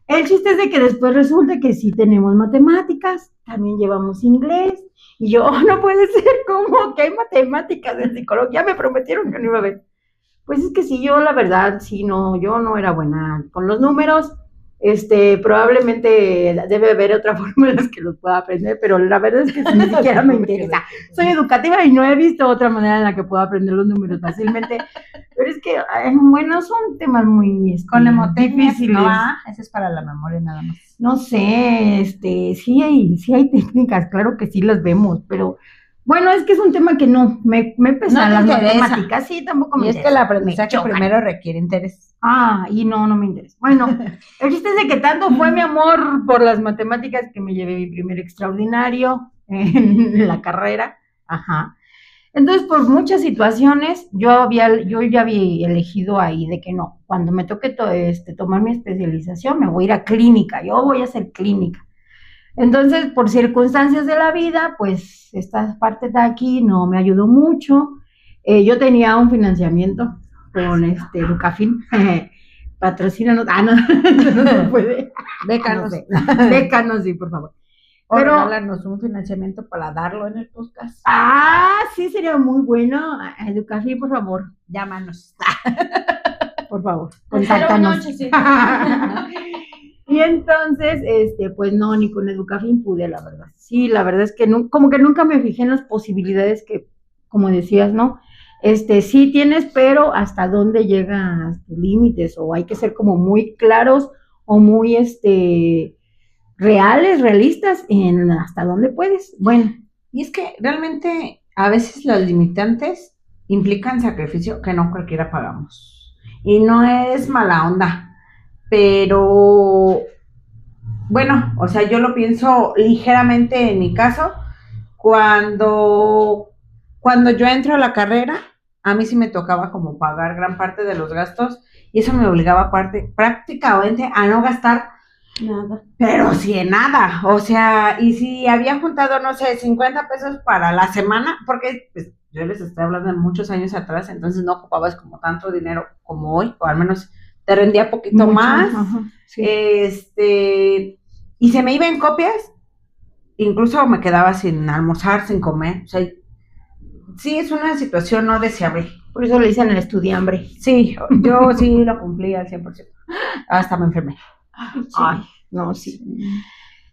Speaker 4: el chiste es de que después resulta que sí tenemos matemáticas, también llevamos inglés, y yo, no puede ser, ¿cómo que hay matemáticas en psicología? Me prometieron que no iba a haber. Pues es que sí, yo la verdad, sí, no, yo no era buena con los números, probablemente debe haber otra forma en las que los pueda aprender, pero la verdad es que ni siquiera me interesa. Soy educativa y no he visto otra manera en la que pueda aprender los números fácilmente, pero es que, bueno, son temas muy
Speaker 2: con difíciles.
Speaker 4: No,
Speaker 2: ese es para la memoria nada más.
Speaker 4: No sé, sí hay técnicas, claro que sí las vemos, pero bueno, es que es un tema que no, me pesan las matemáticas, sí, tampoco me interesa.
Speaker 2: Y es que el aprendizaje primero requiere interés.
Speaker 4: Y no me interesa. Bueno, el chiste es de que tanto fue mi amor por las matemáticas que me llevé mi primer extraordinario en la carrera. Ajá. Entonces, por muchas situaciones, yo ya había elegido ahí de que no, cuando me toque tomar mi especialización, me voy a ir a clínica, yo voy a hacer clínica. Entonces, por circunstancias de la vida, pues esta parte de aquí no me ayudó mucho. Yo tenía un financiamiento con Educafin, patrocínanos. No se puede.
Speaker 2: Bécanos.
Speaker 4: Bécanos, sí, por favor.
Speaker 2: Pero háblanos un financiamiento para darlo en el podcast.
Speaker 4: Sí, sería muy bueno. Educafin, por favor,
Speaker 2: llámanos.
Speaker 4: Por favor, contáctanos. Y entonces, pues no, ni con Educafin pude, la verdad. Sí, la verdad es que como que nunca me fijé en las posibilidades que, como decías, ¿no? Sí tienes, pero hasta dónde llegan tus límites, o hay que ser como muy claros o muy, realistas en hasta dónde puedes. Bueno.
Speaker 2: Y es que realmente a veces los limitantes implican sacrificio que no cualquiera pagamos. Y no es mala onda. Pero, bueno, o sea, yo lo pienso ligeramente en mi caso, cuando yo entro a la carrera, a mí sí me tocaba como pagar gran parte de los gastos, y eso me obligaba prácticamente a no gastar
Speaker 3: nada.
Speaker 2: Pero sí en nada, o sea, y si había juntado, no sé, 50 pesos para la semana, porque pues, yo les estoy hablando de muchos años atrás, entonces no ocupabas como tanto dinero como hoy, o al menos te rendía poquito más,
Speaker 4: sí.
Speaker 2: Y se me iba en copias, incluso me quedaba sin almorzar, sin comer, o sea, sí es una situación no deseable.
Speaker 4: Por eso le dicen el estudiambre.
Speaker 2: Sí, yo sí lo cumplí al 100%, hasta me enfermé.
Speaker 4: Ay, no, sí.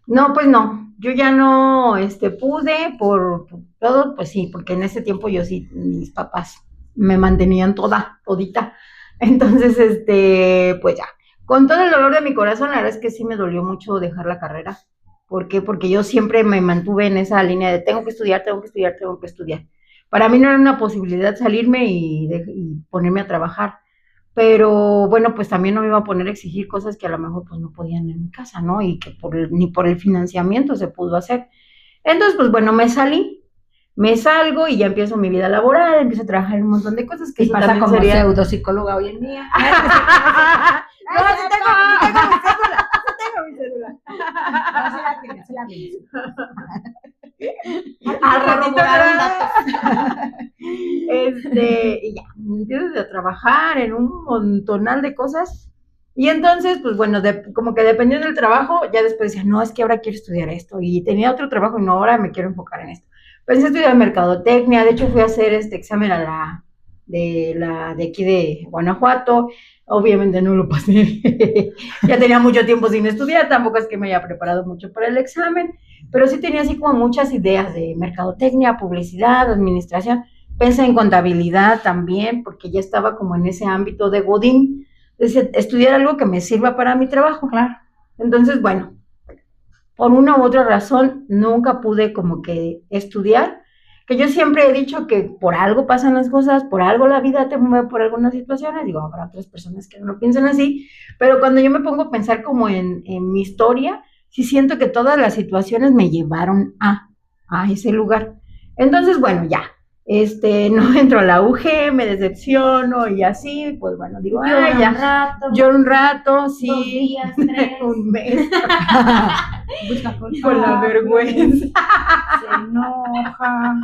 Speaker 4: No, pues no, yo ya no pude por todo, pues sí, porque en ese tiempo yo sí, mis papás me mantenían todita. Entonces, pues ya, con todo el dolor de mi corazón, la verdad es que sí me dolió mucho dejar la carrera. ¿Por qué? Porque yo siempre me mantuve en esa línea de tengo que estudiar, tengo que estudiar, tengo que estudiar. Para mí no era una posibilidad salirme y ponerme a trabajar. Pero bueno, pues también no me iba a poner a exigir cosas que a lo mejor pues no podían en mi casa, ¿no? Y que ni por el financiamiento se pudo hacer. Entonces, pues bueno, me salgo y ya empiezo mi vida laboral, empiezo a trabajar en un montón de cosas que
Speaker 2: Y
Speaker 4: eso
Speaker 2: pasa
Speaker 4: también
Speaker 2: como
Speaker 4: sería...
Speaker 2: pseudopsicóloga hoy en día.
Speaker 4: No, sí tengo mi cédula.
Speaker 2: No, sí la tienes, sí la tienes.
Speaker 4: Al ratito
Speaker 2: Corroboraron
Speaker 4: datos. Y ya, empiezo a trabajar en un montonal de cosas. Y entonces, pues bueno, como que dependiendo del trabajo, ya después decía, no, es que ahora quiero estudiar esto. Y tenía otro trabajo y no, ahora me quiero enfocar en esto. Pensé estudiar mercadotecnia, de hecho fui a hacer este examen de aquí de Guanajuato. Obviamente no lo pasé. Ya tenía mucho tiempo sin estudiar, tampoco es que me haya preparado mucho para el examen, pero sí tenía así como muchas ideas de mercadotecnia, publicidad, administración. Pensé en contabilidad también, porque ya estaba como en ese ámbito de Godín. Decía, estudiar algo que me sirva para mi trabajo.
Speaker 2: Claro.
Speaker 4: Entonces, bueno, por una u otra razón, nunca pude como que estudiar, que yo siempre he dicho que por algo pasan las cosas, por algo la vida te mueve por algunas situaciones, digo, habrá otras personas que no piensan así, pero cuando yo me pongo a pensar como en mi historia, sí siento que todas las situaciones me llevaron a ese lugar. Entonces, bueno, ya, no entro a la UG, me decepciono y así, pues bueno, digo, lloro un rato, sí,
Speaker 3: 2 días, 3.
Speaker 4: un mes.
Speaker 2: Busca
Speaker 4: Con la vergüenza.
Speaker 2: Se enoja.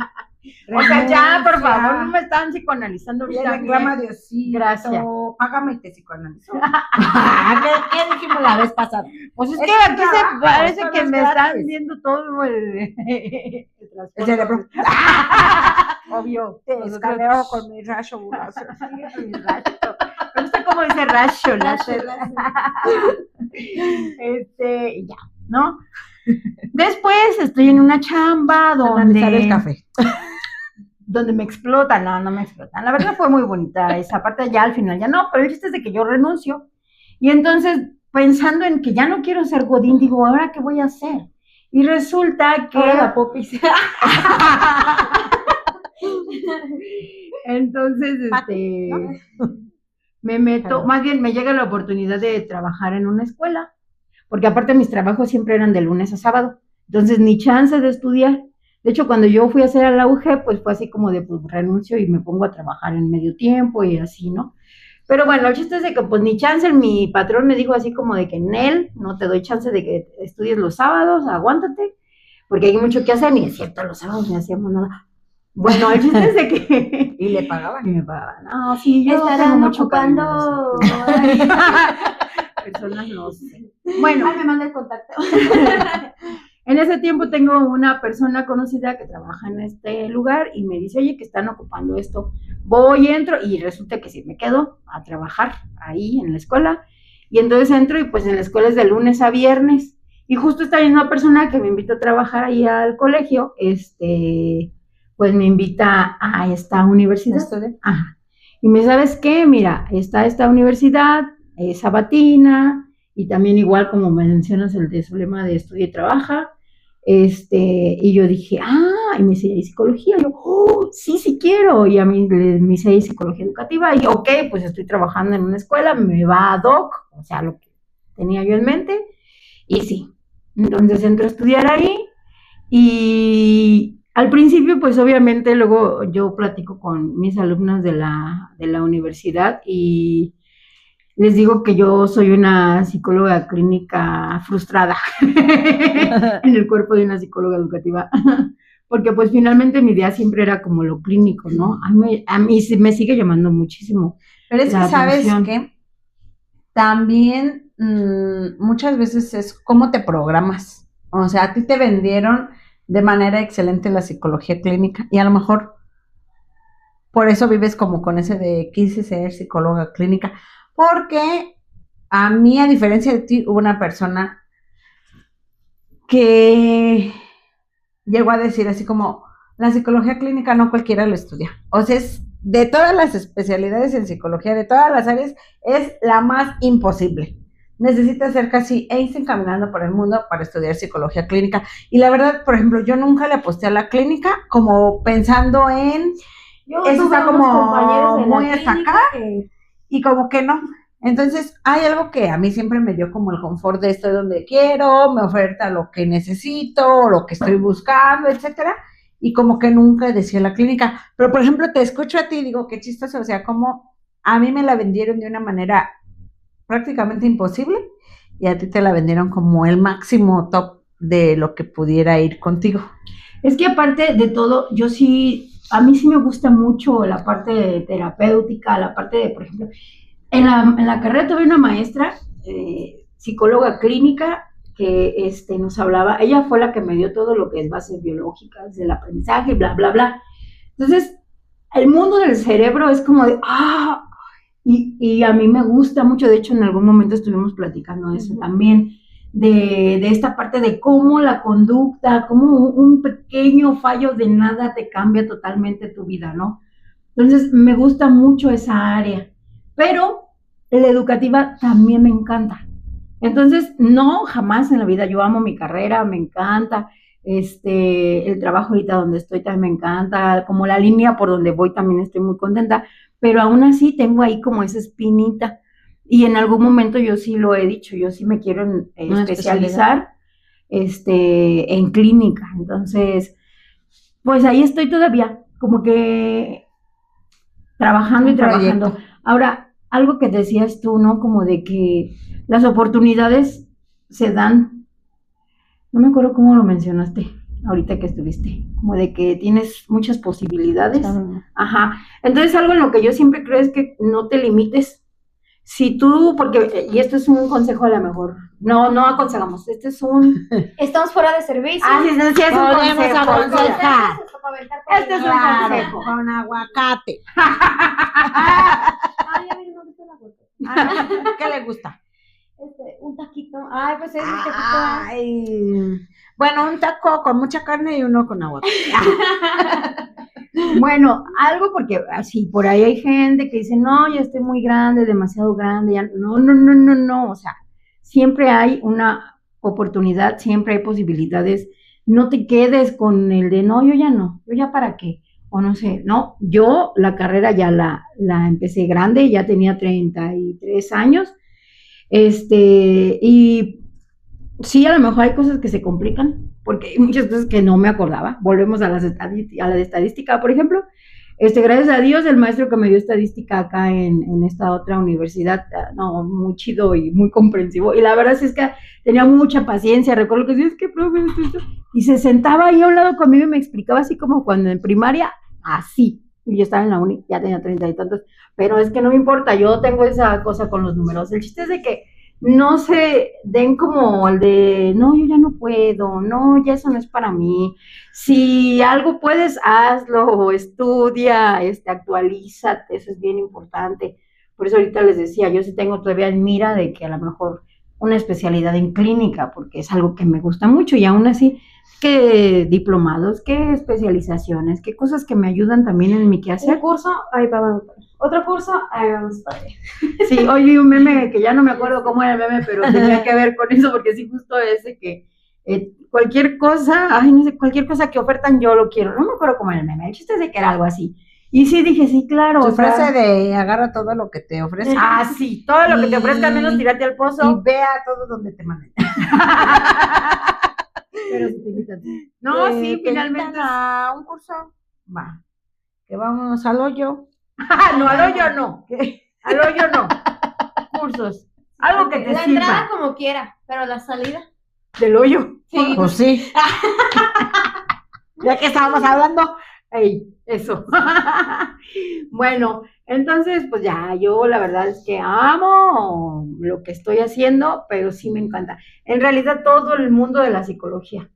Speaker 4: O sea, ya, por
Speaker 2: renuncia,
Speaker 4: favor, no me están psicoanalizando
Speaker 2: le
Speaker 4: ahorita.
Speaker 2: reclama a Diosito.
Speaker 4: Gracias.
Speaker 2: Págame y te psicoanalizo. ¿Qué dijimos la vez pasada?
Speaker 4: Pues es
Speaker 2: Es
Speaker 4: que
Speaker 2: un
Speaker 4: aquí se
Speaker 2: trabajo,
Speaker 4: parece
Speaker 2: eso
Speaker 4: que
Speaker 2: no es
Speaker 4: me
Speaker 2: gratis.
Speaker 4: están viendo todo el
Speaker 2: El cerebro.
Speaker 4: Obvio.
Speaker 2: Te escaneo con mi rayo burlazo.
Speaker 4: Me gusta cómo dice rayo, y ya, ¿no? Después estoy en una chamba
Speaker 2: Analizar el café.
Speaker 4: donde me explotan, no me explotan. La verdad fue muy bonita esa parte, ya al final ya no, pero el chiste es de que yo renuncio. Y entonces, pensando en que ya no quiero ser Godín, digo, ¿ahora qué voy a hacer? Y resulta que...
Speaker 3: la popis.
Speaker 4: Entonces, me meto, más bien me llega la oportunidad de trabajar en una escuela, porque aparte mis trabajos siempre eran de lunes a sábado, entonces ni chance de estudiar. De hecho, cuando yo fui a hacer a la UG, pues fue así como de, pues renuncio y me pongo a trabajar en medio tiempo y así, ¿no? Pero bueno, el chiste es de que pues ni chance, mi patrón me dijo así como de que Nel, no te doy chance de que estudies los sábados, aguántate, porque hay mucho que hacer, y es cierto, los sábados no hacíamos nada. Bueno, el chiste es de que...
Speaker 2: Y le pagaban.
Speaker 4: Y me pagaban. No, sí, yo tengo
Speaker 3: Estarán
Speaker 4: mucho
Speaker 3: ocupando.
Speaker 4: cariño, personas no sé. Bueno,
Speaker 3: Ay, me manda el contacto.
Speaker 4: en ese tiempo tengo una persona conocida que trabaja en este lugar y me dice, oye, que están ocupando esto. Voy, entro y resulta que sí, me quedo a trabajar ahí en la escuela. Y entonces entro y pues en la escuela es de lunes a viernes. Y justo esta misma persona que me invitó a trabajar ahí al colegio, pues me invita a esta universidad. Ajá. Y me ¿sabes qué? Mira, está esta universidad, sabatina, y también igual como mencionas el de su lema de estudia y trabaja. Y yo dije, y me dice, ¿y psicología? Y yo, sí quiero. Y a mí me hice psicología educativa. Y ok, pues estoy trabajando en una escuela, me va a doc, o sea, lo que tenía yo en mente. Y sí, entonces entro a estudiar ahí. Y al principio, pues obviamente luego yo platico con mis alumnos de la universidad y les digo que yo soy una psicóloga clínica frustrada en el cuerpo de una psicóloga educativa, porque pues finalmente mi idea siempre era como lo clínico, ¿no? A mí me sigue llamando muchísimo.
Speaker 2: Pero es que
Speaker 4: la
Speaker 2: sabes
Speaker 4: atención.
Speaker 2: que también muchas veces es cómo te programas. O sea, a ti te vendieron de manera excelente la psicología clínica y a lo mejor por eso vives como con ese de quise ser psicóloga clínica. Porque a mí, a diferencia de ti, hubo una persona que llegó a decir así como, la psicología clínica no cualquiera lo estudia. O sea, es de todas las especialidades en psicología, de todas las áreas, es la más imposible. Necesitas ser casi Einstein caminando por el mundo para estudiar psicología clínica. Y la verdad, por ejemplo, yo nunca le aposté a la clínica como pensando en, eso está como muy hasta acá, y como que no. Entonces, hay algo que a mí siempre me dio como el confort de estoy donde quiero, me oferta lo que necesito, lo que estoy buscando, etcétera, y como que nunca decía la clínica. Pero, por ejemplo, te escucho a ti y digo, qué chistoso, o sea, como a mí me la vendieron de una manera prácticamente imposible y a ti te la vendieron como el máximo top de lo que pudiera ir contigo.
Speaker 4: Es que aparte de todo, yo sí, a mí sí me gusta mucho la parte terapéutica, la parte de, por ejemplo, en la carrera tuve una maestra, psicóloga clínica, que nos hablaba, ella fue la que me dio todo lo que es bases biológicas del aprendizaje, bla, bla, bla. Entonces, el mundo del cerebro es como de, y a mí me gusta mucho, de hecho en algún momento estuvimos platicando de eso también, de esta parte de cómo la conducta, cómo un pequeño fallo de nada te cambia totalmente tu vida, ¿no? Entonces, me gusta mucho esa área. Pero la educativa también me encanta. Entonces, no, jamás en la vida, yo amo mi carrera, me encanta, el trabajo ahorita donde estoy también me encanta, como la línea por donde voy también estoy muy contenta, pero aún así tengo ahí como esa espinita, y en algún momento yo sí lo he dicho, yo sí me quiero especializar en clínica. Entonces, pues ahí estoy todavía, como que trabajando y trabajando. Ahora, algo que decías tú, ¿no? Como de que las oportunidades se dan, no me acuerdo cómo lo mencionaste ahorita que estuviste, como de que tienes muchas posibilidades. Ajá. Entonces, algo en lo que yo siempre creo es que no te limites. Si tú, porque, y esto es un consejo a lo mejor, no aconsejamos,
Speaker 3: Estamos fuera de servicio.
Speaker 4: Sí, es un consejo.
Speaker 2: aconsejar.
Speaker 4: Este es un consejo.
Speaker 2: Con aguacate.
Speaker 3: Ay, a mí no me gusta el aguacate.
Speaker 2: ¿Qué le gusta?
Speaker 3: Un taquito. Ay, pues es un taquito.
Speaker 2: Bueno, un taco con mucha carne y uno con aguacate.
Speaker 4: Bueno, algo porque así por ahí hay gente que dice, no, ya estoy muy grande, demasiado grande, ya no, o sea, siempre hay una oportunidad, siempre hay posibilidades, no te quedes con el de, no, yo ya para qué, o no sé, no, yo la carrera ya la empecé grande, ya tenía 33 años, y sí, a lo mejor hay cosas que se complican, porque hay muchas cosas que no me acordaba. Volvemos a la estadística, por ejemplo. Gracias a Dios, el maestro que me dio estadística acá en esta otra universidad, muy chido y muy comprensivo. Y la verdad es que tenía mucha paciencia. Recuerdo que decía, es que profe, esto. Y se sentaba ahí a un lado conmigo y me explicaba así como cuando en primaria, así. Y yo estaba en la uni, ya tenía 30 y tantos. Pero es que no me importa, yo tengo esa cosa con los números. El chiste es de que no se den como el de, no, yo ya no puedo, no, ya eso no es para mí. Si algo puedes, hazlo, estudia, actualízate, eso es bien importante. Por eso ahorita les decía, yo sí tengo todavía en mira de que a lo mejor una especialidad en clínica, porque es algo que me gusta mucho, y aún así, qué diplomados, qué especializaciones, qué cosas que me ayudan también en mi quehacer.
Speaker 3: Un curso, otro curso, vamos para allá.
Speaker 4: Sí, hoy vi un meme que ya no me acuerdo cómo era el meme, pero tenía que ver con eso, porque sí, justo ese que cualquier cosa, no sé, cualquier cosa que ofertan yo lo quiero. No me acuerdo cómo era el meme, el chiste es de que era algo así. Y sí dije, sí, claro.
Speaker 2: Tu frase de agarra todo lo que te ofrece.
Speaker 4: Sí, todo lo que te ofrezca, al menos tírate al pozo.
Speaker 2: Y vea todo donde te manden.
Speaker 4: Pero sí, no, sí, finalmente.
Speaker 2: A un curso, va, que vamos al hoyo.
Speaker 4: No, al hoyo no. Al hoyo no. Cursos. Algo que te
Speaker 3: la
Speaker 4: sirva.
Speaker 3: La entrada como quiera, pero la salida.
Speaker 4: Del hoyo.
Speaker 3: Sí.
Speaker 2: Pues sí. Ya que estábamos hablando.
Speaker 4: Eso. Bueno, entonces, pues ya, yo la verdad es que amo lo que estoy haciendo, pero sí me encanta. En realidad, todo el mundo de la psicología,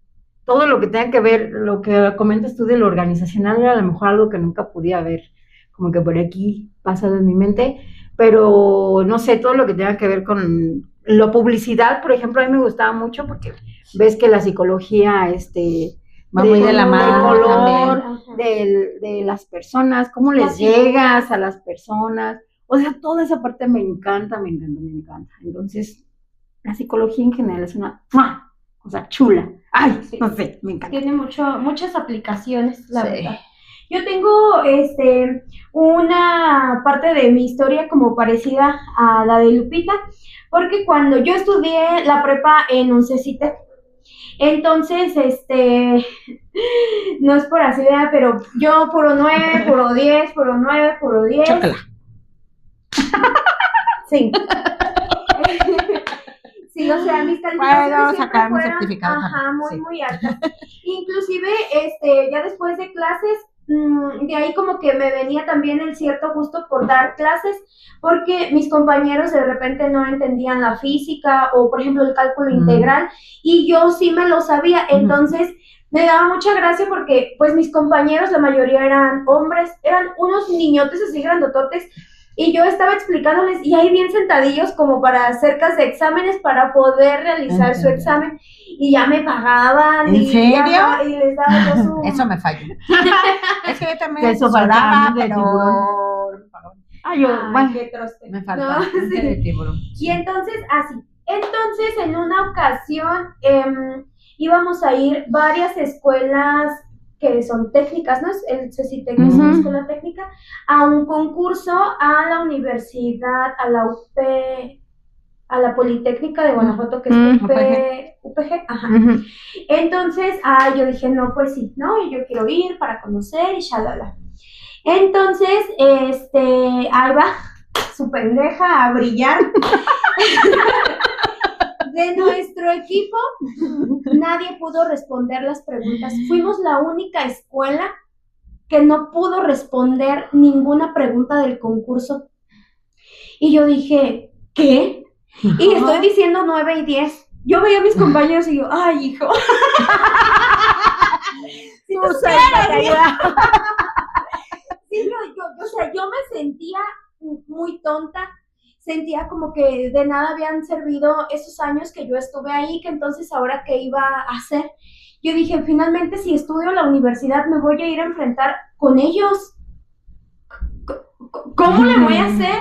Speaker 4: todo lo que tenga que ver, lo que comentas tú de lo organizacional, era a lo mejor algo que nunca podía ver, como que por aquí pasado en mi mente, pero no sé, todo lo que tenga que ver con la publicidad, por ejemplo, a mí me gustaba mucho porque ves que la psicología,
Speaker 2: va muy de la mano
Speaker 4: del color,
Speaker 3: también.
Speaker 4: de las personas, cómo les llegas a las personas, o sea, toda esa parte me encanta. Entonces, la psicología en general es una cosa chula. Ay,
Speaker 3: Sí.
Speaker 4: no sé, me encanta.
Speaker 3: Tiene muchas aplicaciones, la
Speaker 2: Sí.
Speaker 3: verdad. Yo tengo una parte de mi historia como parecida a la de Lupita, porque cuando yo estudié la prepa en un CECITE, entonces, no es por así, ¿verdad? Pero yo puro 9, puro 10, puro 9, puro 10.
Speaker 2: Chócala.
Speaker 3: Sí. Sí, o sea, mis
Speaker 2: Puedo
Speaker 3: calificaciones
Speaker 2: sacar mi
Speaker 3: siempre
Speaker 2: certificado
Speaker 3: fueron,
Speaker 2: también,
Speaker 3: muy,
Speaker 2: sí.
Speaker 3: muy altas. Inclusive, ya después de clases, de ahí como que me venía también el cierto gusto por dar clases, porque mis compañeros de repente no entendían la física o, por ejemplo, el cálculo integral, y yo sí me lo sabía. Entonces, me daba mucha gracia porque, pues, mis compañeros, la mayoría eran hombres, eran unos niñotes así grandototes, y yo estaba explicándoles, y ahí bien sentadillos como para cercas de exámenes para poder realizar su examen, y ya me pagaban.
Speaker 2: ¿En serio?
Speaker 3: Y les daba yo su...
Speaker 2: Eso me falló. Es que yo también
Speaker 4: Eso
Speaker 2: asesoraba,
Speaker 4: faltaba de
Speaker 2: pero
Speaker 4: Ay,
Speaker 3: Ay, qué troste.
Speaker 2: me faltaba
Speaker 3: No,
Speaker 2: gente
Speaker 3: sí.
Speaker 2: de tiburón.
Speaker 3: Y entonces, así. Entonces, en una ocasión, íbamos a ir varias escuelas que son técnicas, ¿no? El CECITEC es una escuela técnica, a un concurso a la universidad, a la UP, a la Politécnica de Guanajuato, que es UPG, ajá. Entonces, yo dije, no, pues sí, ¿no? Y yo quiero ir para conocer y shalala. Entonces, ahí va su pendeja a brillar. De nuestro equipo, nadie pudo responder las preguntas. Fuimos la única escuela que no pudo responder ninguna pregunta del concurso. Y yo dije, ¿qué? Y estoy diciendo 9 y 10. Yo veía a mis compañeros y yo, ay, hijo. Si tú supieras, sí, yo me sentía muy tonta. Sentía como que de nada habían servido esos años que yo estuve ahí, que entonces ahora qué iba a hacer. Yo dije, finalmente si estudio en la universidad me voy a ir a enfrentar con ellos. ¿Cómo le voy a hacer?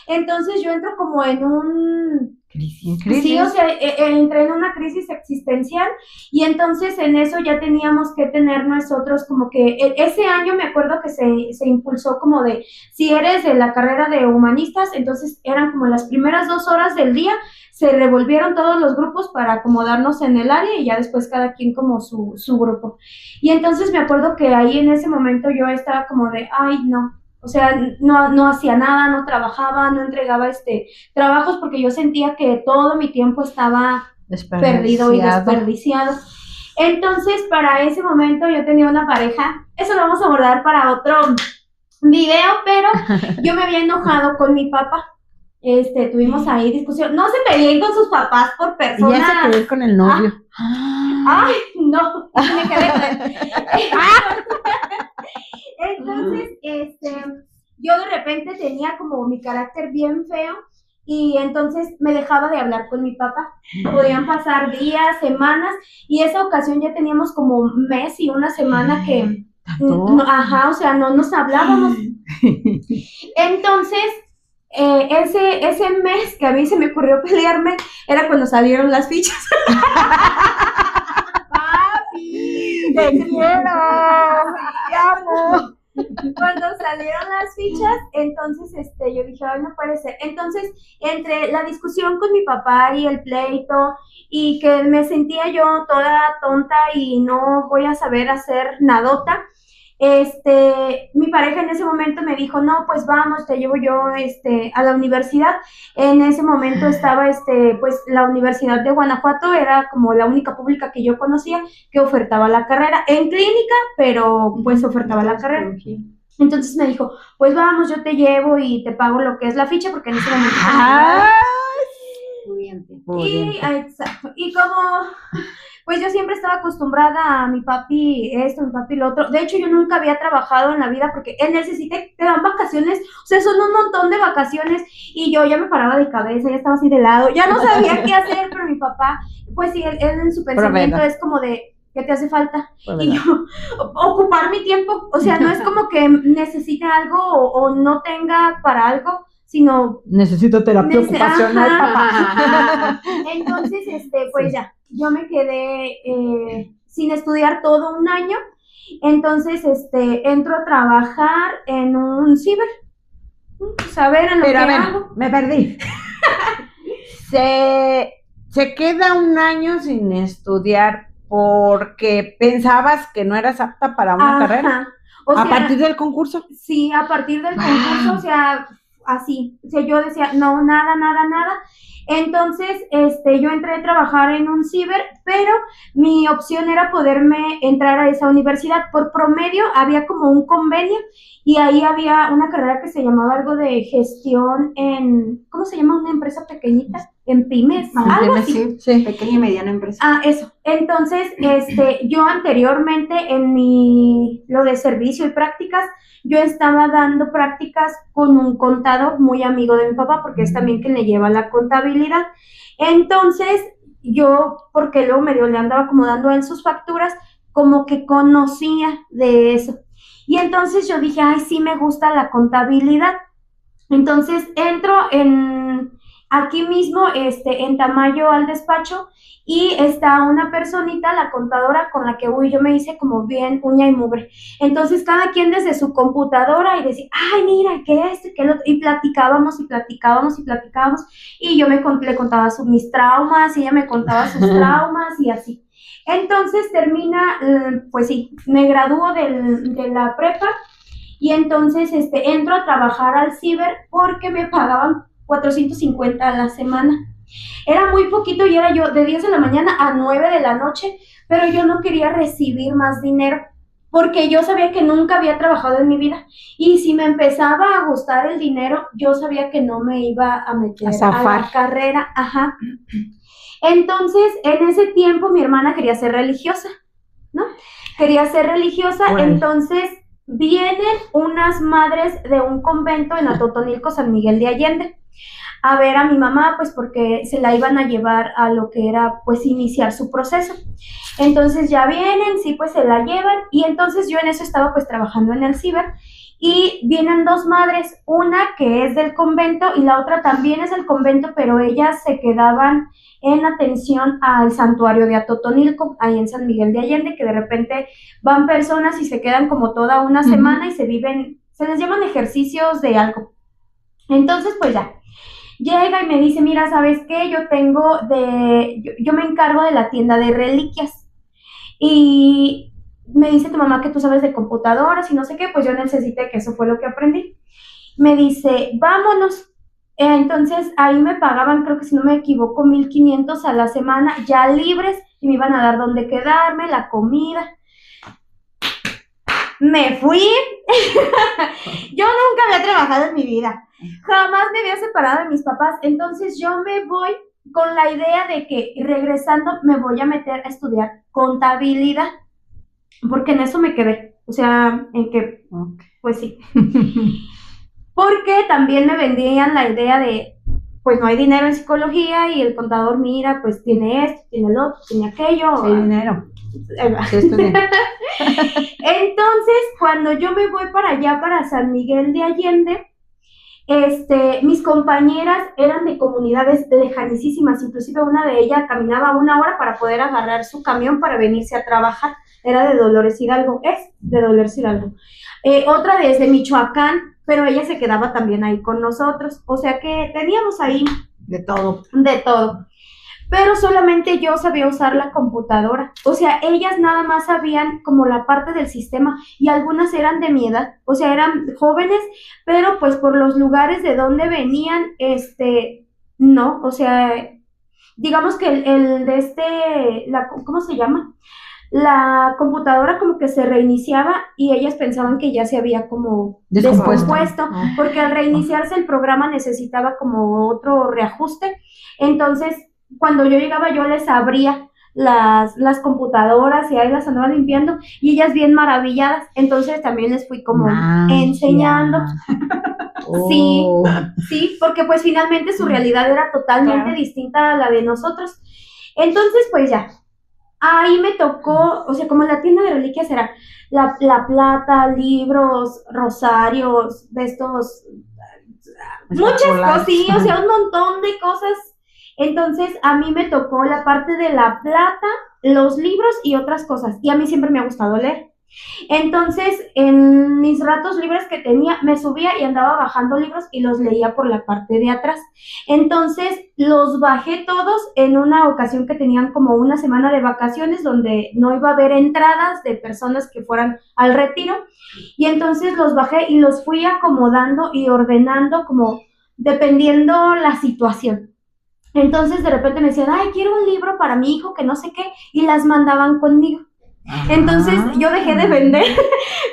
Speaker 3: Entonces yo entro como en un...
Speaker 2: Crisis.
Speaker 3: Sí, o sea, entré en una crisis existencial, y entonces en eso ya teníamos que tener nosotros como que ese año me acuerdo que se impulsó como de, si eres de la carrera de humanistas, entonces eran como las primeras 2 horas del día, se revolvieron todos los grupos para acomodarnos en el área, y ya después cada quien como su grupo. Y entonces me acuerdo que ahí en ese momento yo estaba como de, ay, no. O sea, no hacía nada, no trabajaba, no entregaba trabajos, porque yo sentía que todo mi tiempo estaba perdido y desperdiciado. Entonces, para ese momento yo tenía una pareja, eso lo vamos a abordar para otro video, pero yo me había enojado con mi papá. Tuvimos ahí discusión. No se peleen con sus papás por personas.
Speaker 2: Y ya se quedó con el novio.
Speaker 3: Ay, no, me quedé con él. Entonces, yo de repente tenía como mi carácter bien feo, y entonces me dejaba de hablar con mi papá. Podían pasar días, semanas, y esa ocasión ya teníamos como un mes y una semana que, o sea, no nos hablábamos. Entonces, ese mes que a mí se me ocurrió pelearme, era cuando salieron las fichas.
Speaker 2: ¡Papi! ¡Te quiero! ¡Te amo!
Speaker 3: Cuando salieron las fichas, entonces yo dije, ay, no puede ser. Entonces, entre la discusión con mi papá y el pleito, y que me sentía yo toda tonta y no voy a saber hacer nadota, mi pareja en ese momento me dijo, no, pues vamos, te llevo yo a la universidad. En ese momento estaba pues la Universidad de Guanajuato era como la única pública que yo conocía que ofertaba la carrera en clínica, pero pues ofertaba la carrera. Entonces me dijo, pues vamos, yo te llevo y te pago lo que es la ficha, porque en ese momento...
Speaker 2: ¡Ay!
Speaker 3: Exacto. Y pues yo siempre estaba acostumbrada a mi papi esto, mi papi lo otro. De hecho, yo nunca había trabajado en la vida porque en el CECITEC te dan vacaciones, o sea, son un montón de vacaciones y yo ya me paraba de cabeza, ya estaba así de lado, ya no sabía qué hacer, pero mi papá, pues sí, él en su pensamiento es como de, ¿qué te hace falta? Y yo, ocupar mi tiempo, o sea, no es como que necesite algo o no tenga para algo, sino
Speaker 2: necesito terapia ocupacional,
Speaker 3: papá. Entonces, pues ya, yo me quedé sin estudiar todo un año, entonces, entro a trabajar en un ciber, saber en lo que hago.
Speaker 2: Me perdí. Se queda un año sin estudiar porque pensabas que no eras apta para una carrera. O sea, ¿a partir del concurso?
Speaker 3: Sí, a partir del concurso, o sea, así, o sea, yo decía, no, nada. Entonces, yo entré a trabajar en un ciber, pero mi opción era poderme entrar a esa universidad. Por promedio había como un convenio y ahí había una carrera que se llamaba algo de gestión en, ¿cómo se llama? Una empresa pequeñita, en pymes, algo así.
Speaker 4: Sí, pequeña y mediana empresa.
Speaker 3: Eso. Entonces, yo anteriormente en lo de servicio y prácticas, yo estaba dando prácticas con un contador muy amigo de mi papá, porque es también quien le lleva la contabilidad. Entonces, yo, porque luego medio le andaba como dando en sus facturas, como que conocía de eso. Y entonces yo dije, ay, sí me gusta la contabilidad. Entonces, entro aquí mismo, en Tamayo al despacho, y está una personita, la contadora, con la que yo me hice como bien uña y mugre. Entonces, cada quien desde su computadora y decía, ay, mira, que esto, que lo otro, y platicábamos, y yo le contaba mis traumas, y ella me contaba sus traumas, y así. Entonces, termina, pues sí, me gradúo de la prepa, y entonces, entro a trabajar al ciber porque me pagaban 450 a la semana. Era muy poquito y era yo de 10 de la mañana a 9 de la noche, pero yo no quería recibir más dinero porque yo sabía que nunca había trabajado en mi vida y si me empezaba a gustar el dinero, yo sabía que no me iba a meter a la carrera. Ajá. Entonces, en ese tiempo mi hermana quería ser religiosa, ¿no? Entonces vienen unas madres de un convento en Atotonilco, San Miguel de Allende, a ver a mi mamá, pues porque se la iban a llevar a lo que era, pues, iniciar su proceso. Entonces ya vienen, sí, pues se la llevan, y entonces yo en eso estaba pues trabajando en el ciber, y vienen dos madres, una que es del convento y la otra también es del convento, pero ellas se quedaban en atención al santuario de Atotonilco, ahí en San Miguel de Allende, que de repente van personas y se quedan como toda una semana y se les llaman ejercicios de algo. Entonces, pues ya, llega y me dice, mira, ¿sabes qué? Yo me encargo de la tienda de reliquias. Y me dice tu mamá que tú sabes de computadoras y no sé qué, pues yo necesité, que eso fue lo que aprendí. Me dice, vámonos. Entonces ahí me pagaban, creo que si no me equivoco, 1,500 a la semana, ya libres, y me iban a dar dónde quedarme, la comida. Me fui. Yo nunca había trabajado en mi vida. Jamás me había separado de mis papás. Entonces yo me voy con la idea de que regresando me voy a meter a estudiar contabilidad. Porque en eso me quedé. O sea, en que, pues sí. Porque también me vendían la idea de, pues no hay dinero en psicología y el contador, mira, pues tiene esto, tiene lo otro, tiene aquello.
Speaker 2: Sí, dinero.
Speaker 3: Entonces, cuando yo me voy para allá, para San Miguel de Allende, mis compañeras eran de comunidades lejanísimas, inclusive una de ellas caminaba 1 hora para poder agarrar su camión para venirse a trabajar, era de Dolores Hidalgo, otra desde Michoacán, pero ella se quedaba también ahí con nosotros, o sea que teníamos ahí
Speaker 2: de todo.
Speaker 3: Pero solamente yo sabía usar la computadora, o sea, ellas nada más sabían como la parte del sistema y algunas eran de mi edad, o sea, eran jóvenes, pero pues por los lugares de donde venían, no, o sea, digamos que ¿cómo se llama? La computadora como que se reiniciaba y ellas pensaban que ya se había como descompuesto, porque al reiniciarse el programa necesitaba como otro reajuste, entonces cuando yo llegaba yo les abría las computadoras y ahí las andaba limpiando y ellas bien maravilladas. Entonces también les fui como enseñando. Sí, sí, porque pues finalmente su realidad era totalmente distinta a la de nosotros. Entonces, pues ya, ahí me tocó, o sea, como la tienda de reliquias era la plata, libros, rosarios, de estos, muchas cosillas, o sea, un montón de cosas. Entonces, a mí me tocó la parte de la plata, los libros y otras cosas. Y a mí siempre me ha gustado leer. Entonces, en mis ratos libres que tenía, me subía y andaba bajando libros y los leía por la parte de atrás. Entonces, los bajé todos en una ocasión que tenían como una semana de vacaciones donde no iba a haber entradas de personas que fueran al retiro. Y entonces los bajé y los fui acomodando y ordenando como dependiendo la situación. Entonces, de repente me decían, ay, quiero un libro para mi hijo que no sé qué, y las mandaban conmigo. Entonces yo dejé de vender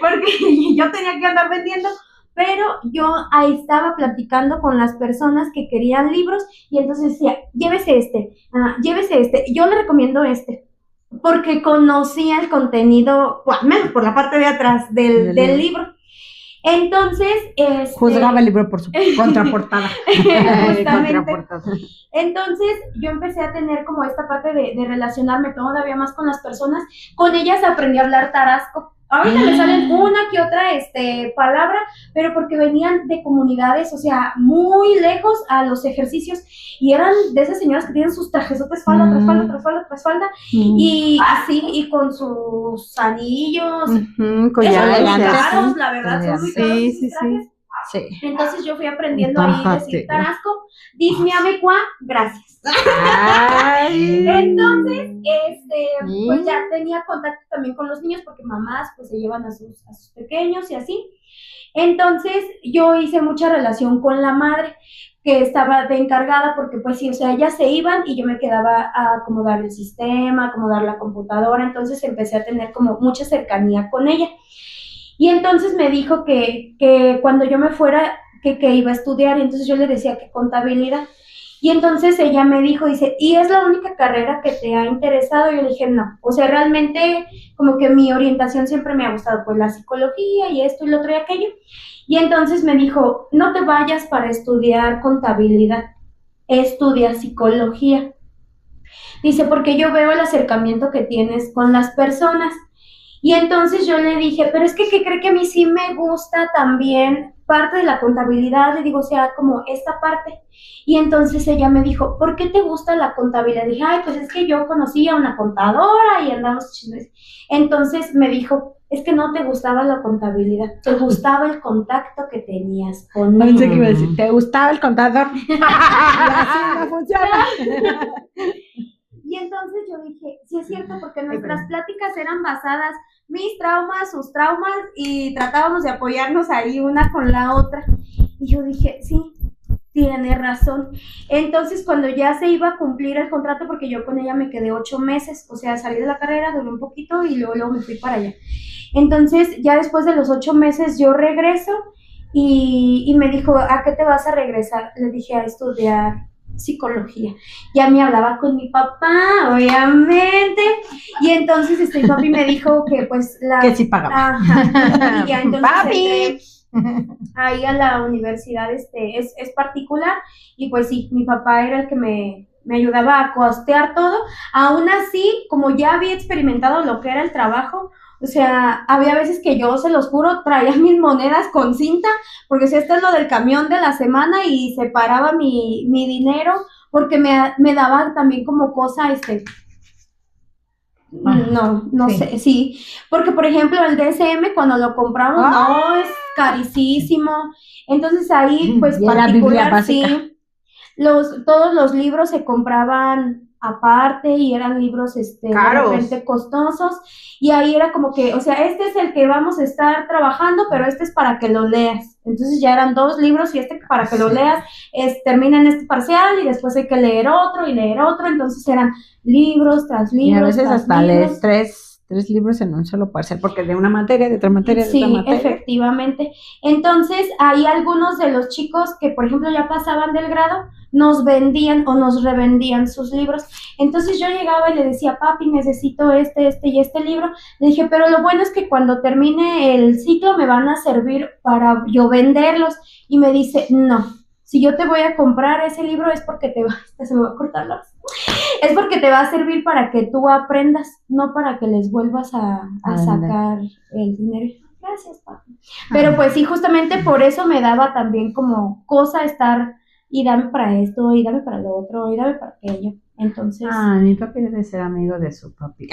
Speaker 3: porque yo tenía que andar vendiendo, pero yo ahí estaba platicando con las personas que querían libros y entonces decía, llévese este, yo le recomiendo este, porque conocía el contenido, al menos por la parte de atrás del libro. Entonces,
Speaker 2: juzgaba el libro por su contraportada.
Speaker 3: Justamente. Entonces, yo empecé a tener como esta parte de relacionarme todavía más con las personas. Con ellas aprendí a hablar tarasco. Ahorita me salen una que otra palabra, pero porque venían de comunidades, o sea, muy lejos a los ejercicios, y eran de esas señoras que tienen sus trajesotes falda tras falda, tras falda, tras falda, y así, y con sus anillos,
Speaker 2: collares,
Speaker 3: caros, la verdad, son muy caros sus trajes.
Speaker 2: Sí.
Speaker 3: Entonces yo fui aprendiendo ahí a decir tarasco, dismiamecua, gracias. Entonces, pues ya tenía contacto también con los niños porque mamás pues se llevan a sus pequeños y así. Entonces yo hice mucha relación con la madre que estaba de encargada porque pues sí, o sea, ellas se iban y yo me quedaba a acomodar el sistema, acomodar la computadora, entonces empecé a tener como mucha cercanía con ella. Y entonces me dijo que cuando yo me fuera, que iba a estudiar, y entonces yo le decía que contabilidad. Y entonces ella me dijo, dice, ¿y es la única carrera que te ha interesado? Y yo le dije, no, o sea, realmente como que mi orientación siempre me ha gustado, pues la psicología y esto y lo otro y aquello. Y entonces me dijo, no te vayas para estudiar contabilidad, estudia psicología. Dice, porque yo veo el acercamiento que tienes con las personas. Y entonces yo le dije, pero es que ¿qué cree que a mí sí me gusta también parte de la contabilidad? Le digo, o sea, como esta parte. Y entonces ella me dijo, ¿por qué te gusta la contabilidad? Dije, ay, pues es que yo conocí a una contadora y andamos chismes. Entonces me dijo, es que no te gustaba la contabilidad, te gustaba el contacto que tenías con él.
Speaker 2: Pensé que iba a decir, ¿te gustaba el contador? Y así no funciona.
Speaker 3: Y entonces yo dije, sí es cierto, porque nuestras pláticas eran basadas, mis traumas, sus traumas, y tratábamos de apoyarnos ahí una con la otra. Y yo dije, sí, tiene razón. Entonces cuando ya se iba a cumplir el contrato, porque yo con ella me quedé 8 meses, o sea, salí de la carrera, duré un poquito y luego me fui para allá. Entonces ya después de los 8 meses yo regreso y me dijo, ¿a qué te vas a regresar? Le dije, a estudiar psicología. Ya me hablaba con mi papá, obviamente, y entonces papi me dijo que pues
Speaker 2: que sí pagaba.
Speaker 3: Y ya entonces
Speaker 2: papi.
Speaker 3: Ahí a la universidad es particular, y pues sí, mi papá era el que me ayudaba a costear todo. Aún así, como ya había experimentado lo que era el trabajo, o sea, había veces que yo, se los juro, traía mis monedas con cinta, porque si esto es lo del camión de la semana, y separaba mi dinero, porque me daba también como cosa, no
Speaker 2: sí.
Speaker 3: sé, sí, porque por ejemplo el DSM cuando lo compramos, no, es carísimo, entonces ahí pues particular, sí, todos los libros se compraban aparte y eran libros de repente costosos, y ahí era como que, o sea, este es el que vamos a estar trabajando, pero este es para que lo leas. Entonces ya eran 2 libros, y para que lo leas termina en este parcial, y después hay que leer otro y leer otro. Entonces eran libros tras libros.
Speaker 2: Y a veces hasta lees 3 libros en un solo parcial, porque de una materia, de otra materia, de
Speaker 3: Sí,
Speaker 2: otra materia.
Speaker 3: efectivamente. Entonces, hay algunos de los chicos que, por ejemplo, ya pasaban del grado, nos vendían o nos revendían sus libros. Entonces yo llegaba y le decía, papi, necesito este y este libro. Le dije, pero lo bueno es que cuando termine el ciclo me van a servir para yo venderlos. Y me dice, no, si yo te voy a comprar ese libro es porque se me va a cortar la voz. Es porque te va a servir para que tú aprendas, no para que les vuelvas a sacar el dinero. Gracias, papi. Pero pues sí, justamente por eso me daba también como cosa estar y dame para esto, y dame para lo otro, y dame para aquello. Entonces...
Speaker 2: mi papi debe ser amigo de su papi.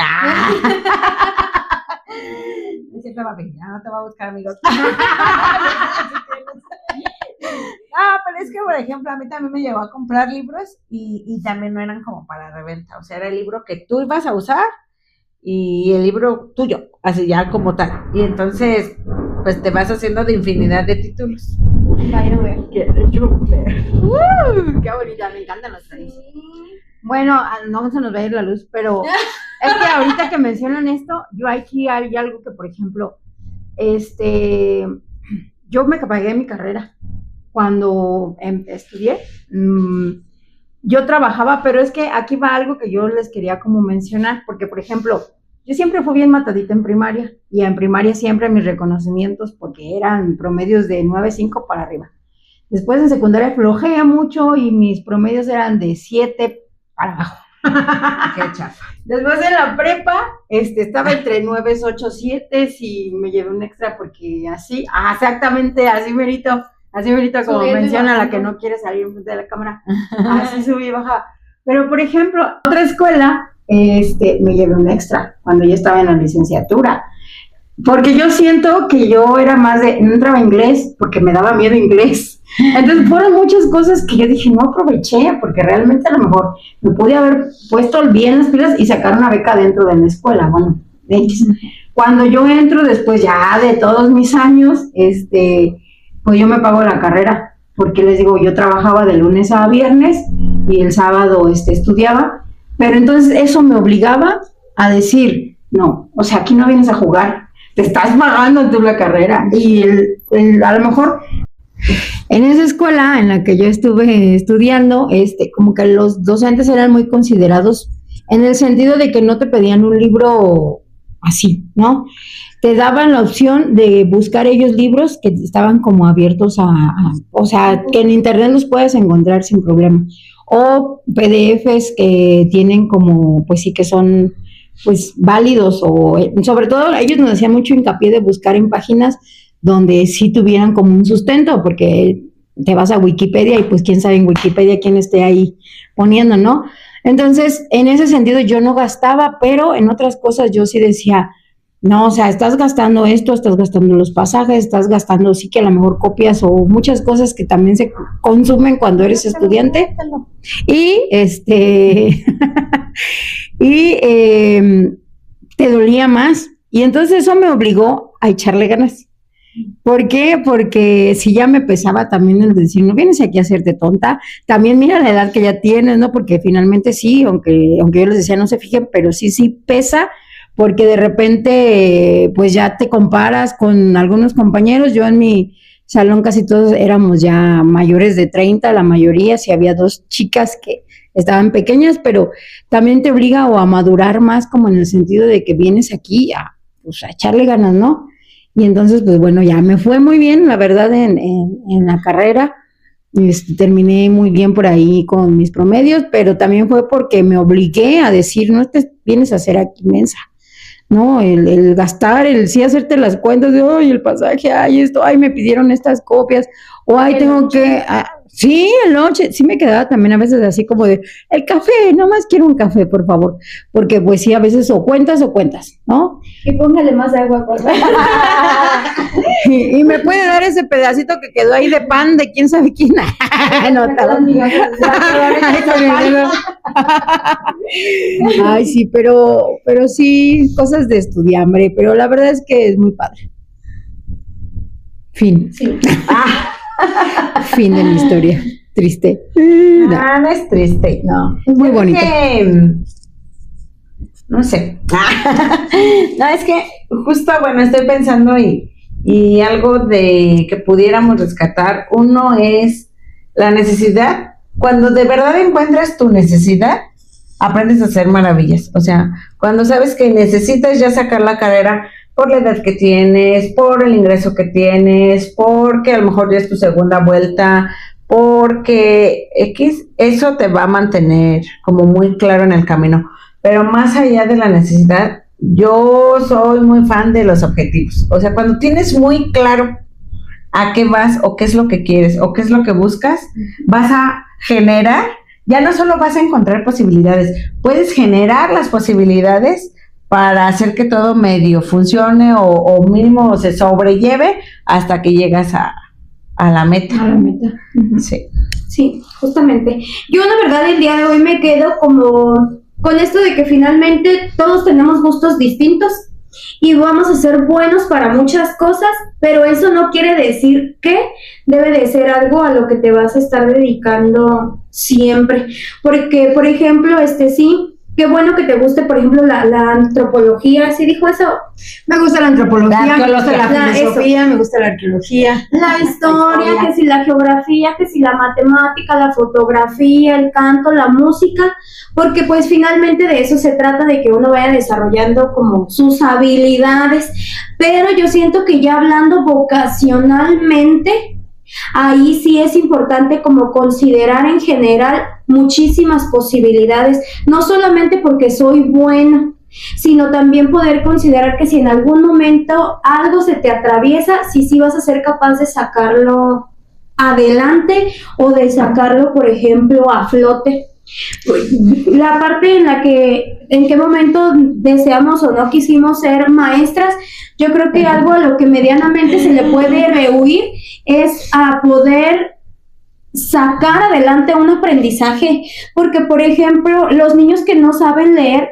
Speaker 2: Es cierto, papi, ya no te va a buscar amigos. Pero es que, por ejemplo, a mí también me llevó a comprar libros y también no eran como para reventa. O sea, era el libro que tú ibas a usar y el libro tuyo, así ya como tal. Y entonces, pues te vas haciendo de infinidad de títulos.
Speaker 3: By the way.
Speaker 2: Qué bonita, me encantan los tradis.
Speaker 4: Bueno, no se nos va a ir la luz, pero es que ahorita que mencionan esto, yo aquí hay algo que, por ejemplo, yo me pagué mi carrera cuando estudié. Yo trabajaba, pero es que aquí va algo que yo les quería como mencionar, porque, por ejemplo, yo siempre fui bien matadita en primaria, y en primaria siempre mis reconocimientos, porque eran promedios de 9.5 para arriba. Después en secundaria flojeé mucho y mis promedios eran de 7 para abajo.
Speaker 2: Qué chafa.
Speaker 4: Después en la prepa, estaba entre 9, 8, 7 y me llevé un extra porque así, exactamente, así merito como
Speaker 3: Subiendo
Speaker 4: menciona la que no quiere salir en frente de la cámara, así subí y bajaba. Pero por ejemplo, otra escuela, me llevé un extra cuando yo estaba en la licenciatura, porque yo siento que yo era más no entraba inglés porque me daba miedo inglés. Entonces fueron muchas cosas que yo dije, no aproveché, porque realmente a lo mejor me pude haber puesto bien las pilas y sacar una beca dentro de la escuela. Bueno, cuando yo entro después ya de todos mis años, pues yo me pago la carrera, porque les digo, yo trabajaba de lunes a viernes y el sábado estudiaba, pero entonces eso me obligaba a decir, no, o sea, aquí no vienes a jugar, te estás pagando tú la carrera. Y a lo mejor en esa escuela en la que yo estuve estudiando, como que los docentes eran muy considerados en el sentido de que no te pedían un libro así, ¿no? Te daban la opción de buscar ellos libros que estaban como abiertos o sea, que en internet los puedes encontrar sin problema, o PDFs que tienen como, pues sí que son pues válidos, o sobre todo ellos nos hacían mucho hincapié de buscar en páginas donde sí tuvieran como un sustento, porque te vas a Wikipedia y pues quién sabe en Wikipedia quién esté ahí poniendo, ¿no? Entonces, en ese sentido yo no gastaba, pero en otras cosas yo sí decía, no, o sea, estás gastando esto, estás gastando los pasajes, estás gastando sí que a lo mejor copias o muchas cosas que también se consumen cuando eres estudiante. Y te dolía más. Y entonces eso me obligó a echarle ganas. ¿Por qué? Porque si ya me pesaba también el decir, no vienes aquí a hacerte tonta, también mira la edad que ya tienes, ¿no? Porque finalmente sí, aunque yo les decía no se fijen, pero sí pesa, porque de repente pues ya te comparas con algunos compañeros. Yo en mi salón casi todos éramos ya mayores de 30, la mayoría, sí había 2 chicas que estaban pequeñas, pero también te obliga o a madurar más, como en el sentido de que vienes aquí a echarle ganas, ¿no? Y entonces, pues bueno, ya me fue muy bien, la verdad, en la carrera. Terminé muy bien por ahí con mis promedios, pero también fue porque me obligué a decir, no te vienes a hacer aquí mensa, ¿no? El gastar, el sí hacerte las cuentas de, ay, el pasaje, ay, esto, ay, me pidieron estas copias, o ay, tengo que... Sí, el noche, sí me quedaba también a veces así como de, el café, nomás quiero un café, por favor, porque pues sí, a veces o cuentas, ¿no?
Speaker 3: Y póngale más agua, por favor.
Speaker 4: y me puede dar ese pedacito que quedó ahí de pan de quién sabe quién. No, ay, sí, pero sí, cosas de estudiambre, pero la verdad es que es muy padre. Fin.
Speaker 3: Sí.
Speaker 4: Fin de mi historia. Triste.
Speaker 2: No es triste.
Speaker 4: No, es muy bonito.
Speaker 2: no sé. No, es que justo, bueno, estoy pensando y algo de que pudiéramos rescatar. Uno es la necesidad. Cuando de verdad encuentras tu necesidad, aprendes a hacer maravillas. O sea, cuando sabes que necesitas ya sacar la carrera por la edad que tienes, por el ingreso que tienes, porque a lo mejor ya es tu segunda vuelta, porque eso te va a mantener como muy claro en el camino. Pero más allá de la necesidad, yo soy muy fan de los objetivos. O sea, cuando tienes muy claro a qué vas o qué es lo que quieres o qué es lo que buscas, vas a generar, ya no solo vas a encontrar posibilidades, puedes generar las posibilidades para hacer que todo medio funcione o mínimo se sobrelleve hasta que llegas a la meta.
Speaker 4: A la meta. Uh-huh.
Speaker 2: Sí.
Speaker 3: Sí, justamente. Yo la verdad el día de hoy me quedo como con esto de que finalmente todos tenemos gustos distintos y vamos a ser buenos para muchas cosas, pero eso no quiere decir que debe de ser algo a lo que te vas a estar dedicando siempre. Porque, por ejemplo, sí, qué bueno que te guste, por ejemplo, la antropología, ¿sí dijo eso?
Speaker 4: Me gusta la antropología, me gusta la filosofía, me gusta la arqueología.
Speaker 3: La historia, que si la geografía, que si la matemática, la fotografía, el canto, la música, porque pues finalmente de eso se trata, de que uno vaya desarrollando como sus habilidades, pero yo siento que ya hablando vocacionalmente, ahí sí es importante como considerar en general muchísimas posibilidades, no solamente porque soy bueno, sino también poder considerar que si en algún momento algo se te atraviesa, sí vas a ser capaz de sacarlo adelante o de sacarlo, por ejemplo, a flote. La parte en la que, en qué momento deseamos o no quisimos ser maestras, yo creo que algo a lo que medianamente se le puede rehuir es a poder sacar adelante un aprendizaje, porque por ejemplo, los niños que no saben leer,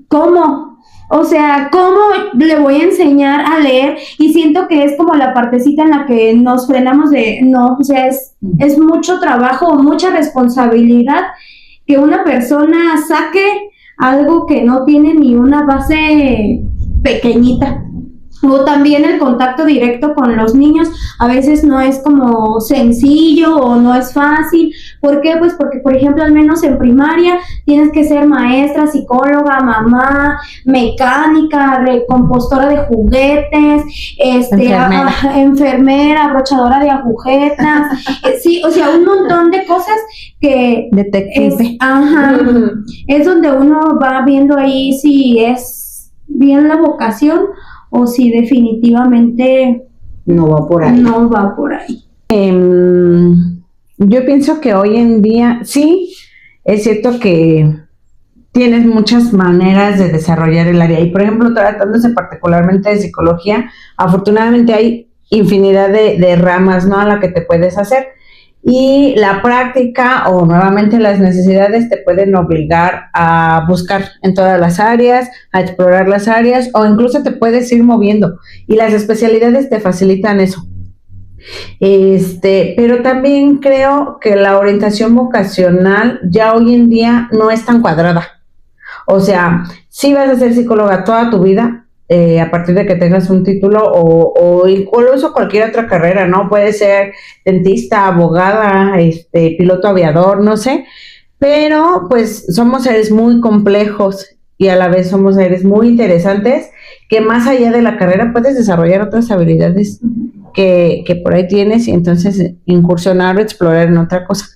Speaker 3: ¿cómo? O sea, ¿cómo le voy a enseñar a leer? Y siento que es como la partecita en la que nos frenamos de, no, o sea, es mucho trabajo, mucha responsabilidad que una persona saque algo que no tiene ni una base pequeñita. O también el contacto directo con los niños a veces no es como sencillo o no es fácil. ¿Por qué? Pues porque, por ejemplo, al menos en primaria tienes que ser maestra, psicóloga, mamá, mecánica, recompostora de juguetes, enfermera, abrochadora de agujetas. Sí, o sea, un montón de cosas que...
Speaker 2: Detective.
Speaker 3: Es donde uno va viendo ahí si es bien la vocación o si definitivamente
Speaker 4: no va por ahí.
Speaker 3: No va por ahí.
Speaker 2: Yo pienso que hoy en día, sí, es cierto que tienes muchas maneras de desarrollar el área. Y, por ejemplo, tratándose particularmente de psicología, afortunadamente hay infinidad de ramas, ¿no?, a la que te puedes hacer. Y la práctica o nuevamente las necesidades te pueden obligar a buscar en todas las áreas, a explorar las áreas o incluso te puedes ir moviendo y las especialidades te facilitan eso. Pero también creo que la orientación vocacional ya hoy en día no es tan cuadrada. O sea, sí vas a ser psicóloga toda tu vida, a partir de que tengas un título o incluso cualquier otra carrera, ¿no? Puede ser dentista, abogada, piloto aviador, no sé, pero pues somos seres muy complejos y a la vez somos seres muy interesantes que más allá de la carrera puedes desarrollar otras habilidades que por ahí tienes y entonces incursionar o explorar en otra cosa.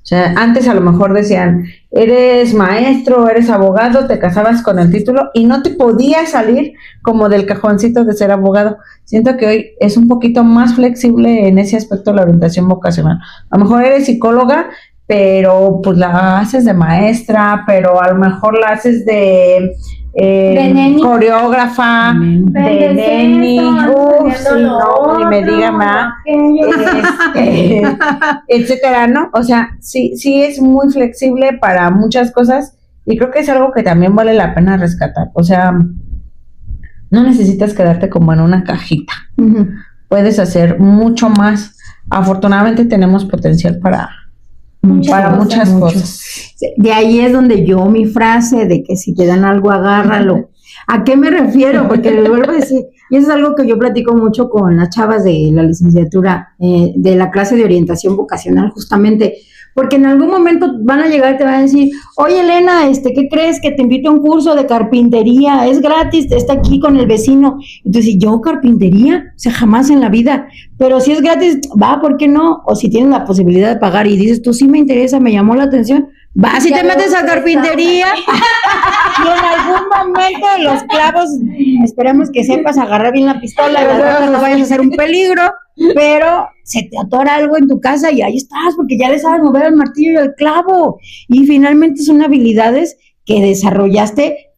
Speaker 2: O sea, antes a lo mejor decían, eres maestro, eres abogado, te casabas con el título y no te podías salir como del cajoncito de ser abogado. Siento que hoy es un poquito más flexible en ese aspecto la orientación vocacional. A lo mejor eres psicóloga, pero pues la haces de maestra, pero a lo mejor la haces de coreógrafa, de neni, ni me diga más, etcétera, ¿no? O sea, sí es muy flexible para muchas cosas y creo que es algo que también vale la pena rescatar. O sea, no necesitas quedarte como en una cajita. Puedes hacer mucho más. Afortunadamente tenemos potencial muchas cosas.
Speaker 4: De ahí es donde mi frase de que si te dan algo, agárralo. ¿A qué me refiero? Porque les vuelvo a decir, y eso es algo que yo platico mucho con las chavas de la licenciatura, de la clase de orientación vocacional, justamente, porque en algún momento van a llegar y te van a decir, oye Elena, ¿qué crees? Que te invito a un curso de carpintería, es gratis, está aquí con el vecino. Entonces, ¿yo carpintería? O sea, jamás en la vida. Pero si es gratis, va, ¿por qué no? O si tienes la posibilidad de pagar y dices, tú sí me interesa, me llamó la atención, vas y te metes a carpintería y en algún momento los clavos, esperemos que sepas agarrar bien la pistola, ¿verdad? No vayas a ser un peligro, pero se te atora algo en tu casa y ahí estás, porque ya le sabes mover el martillo y el clavo. Y finalmente son habilidades que desarrollaste,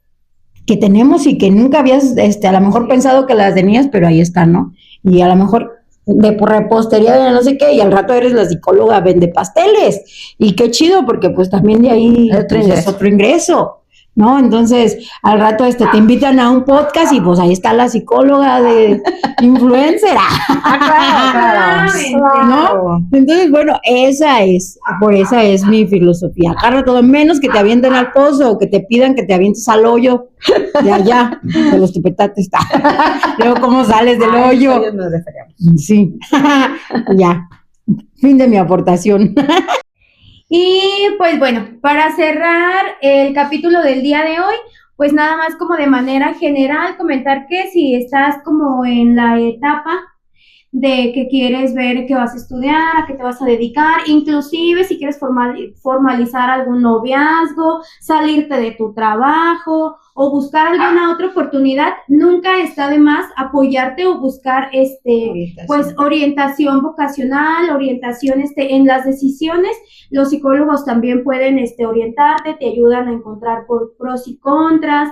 Speaker 4: que tenemos y que nunca habías, a lo mejor pensado que las tenías, pero ahí están, ¿no? Y a lo mejor de repostería, de no sé qué, y al rato eres la psicóloga, vende pasteles. Y qué chido, porque pues también de ahí es otro ingreso. ¿No? Entonces, al rato te invitan a un podcast y pues ahí está la psicóloga de influencer.
Speaker 2: Claro.
Speaker 4: ¿No? Entonces, bueno, esa es mi filosofía. Agarra todo, menos que te avienten al pozo o que te pidan que te avientes al hoyo de allá, de los tupetates. Luego, ¿cómo sales del hoyo? Sí, ya. Fin de mi aportación.
Speaker 3: Y pues bueno, para cerrar el capítulo del día de hoy, pues nada más como de manera general comentar que si estás como en la etapa de que quieres ver qué vas a estudiar, a qué te vas a dedicar, inclusive si quieres formalizar algún noviazgo, salirte de tu trabajo o buscar alguna otra oportunidad, nunca está de más apoyarte o buscar pues orientación vocacional, orientación en las decisiones. Los psicólogos también pueden orientarte, te ayudan a encontrar pros y contras,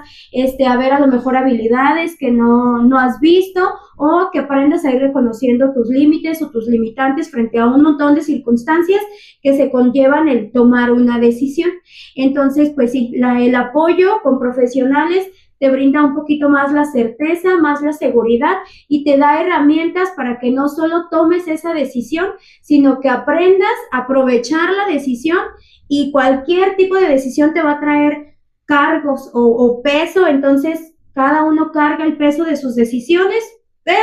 Speaker 3: a ver a lo mejor habilidades que no has visto, o que aprendas a ir reconociendo tus límites o tus limitantes frente a un montón de circunstancias que se conllevan el tomar una decisión. Entonces, pues sí, el apoyo con profesionales te brinda un poquito más la certeza, más la seguridad y te da herramientas para que no solo tomes esa decisión, sino que aprendas a aprovechar la decisión, y cualquier tipo de decisión te va a traer cargos o peso. Entonces cada uno carga el peso de sus decisiones, pero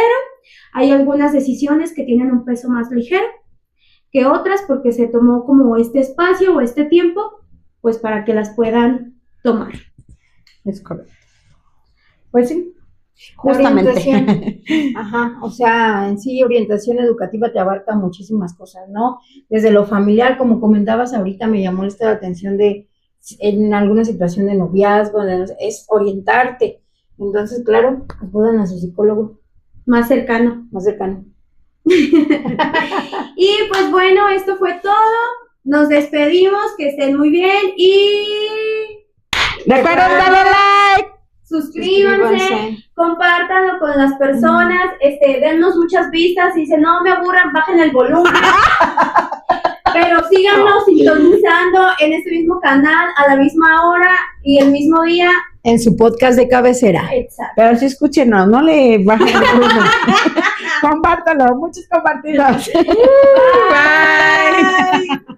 Speaker 3: hay algunas decisiones que tienen un peso más ligero que otras porque se tomó como este espacio o este tiempo, pues para que las puedan tomar.
Speaker 2: Es correcto. Pues sí, justamente.
Speaker 4: Ajá, o sea, en sí orientación educativa te abarca muchísimas cosas, ¿no? Desde lo familiar, como comentabas ahorita, me llamó la atención en alguna situación de noviazgo, es orientarte. Entonces, claro, acudan a su psicólogo.
Speaker 3: Más cercano. Y pues bueno, esto fue todo. Nos despedimos, que estén muy bien y...
Speaker 2: Recuerden darle like.
Speaker 3: Suscríbanse, compártanlo con las personas, dennos muchas vistas y dicen, no me aburran, bajen el volumen. Pero síganos sintonizando en este mismo canal a la misma hora y el mismo día.
Speaker 4: En su podcast de cabecera.
Speaker 3: Exacto.
Speaker 2: Pero sí escúchenos, no le bajen el volumen. Compártalo, muchos compartidos.
Speaker 3: Bye.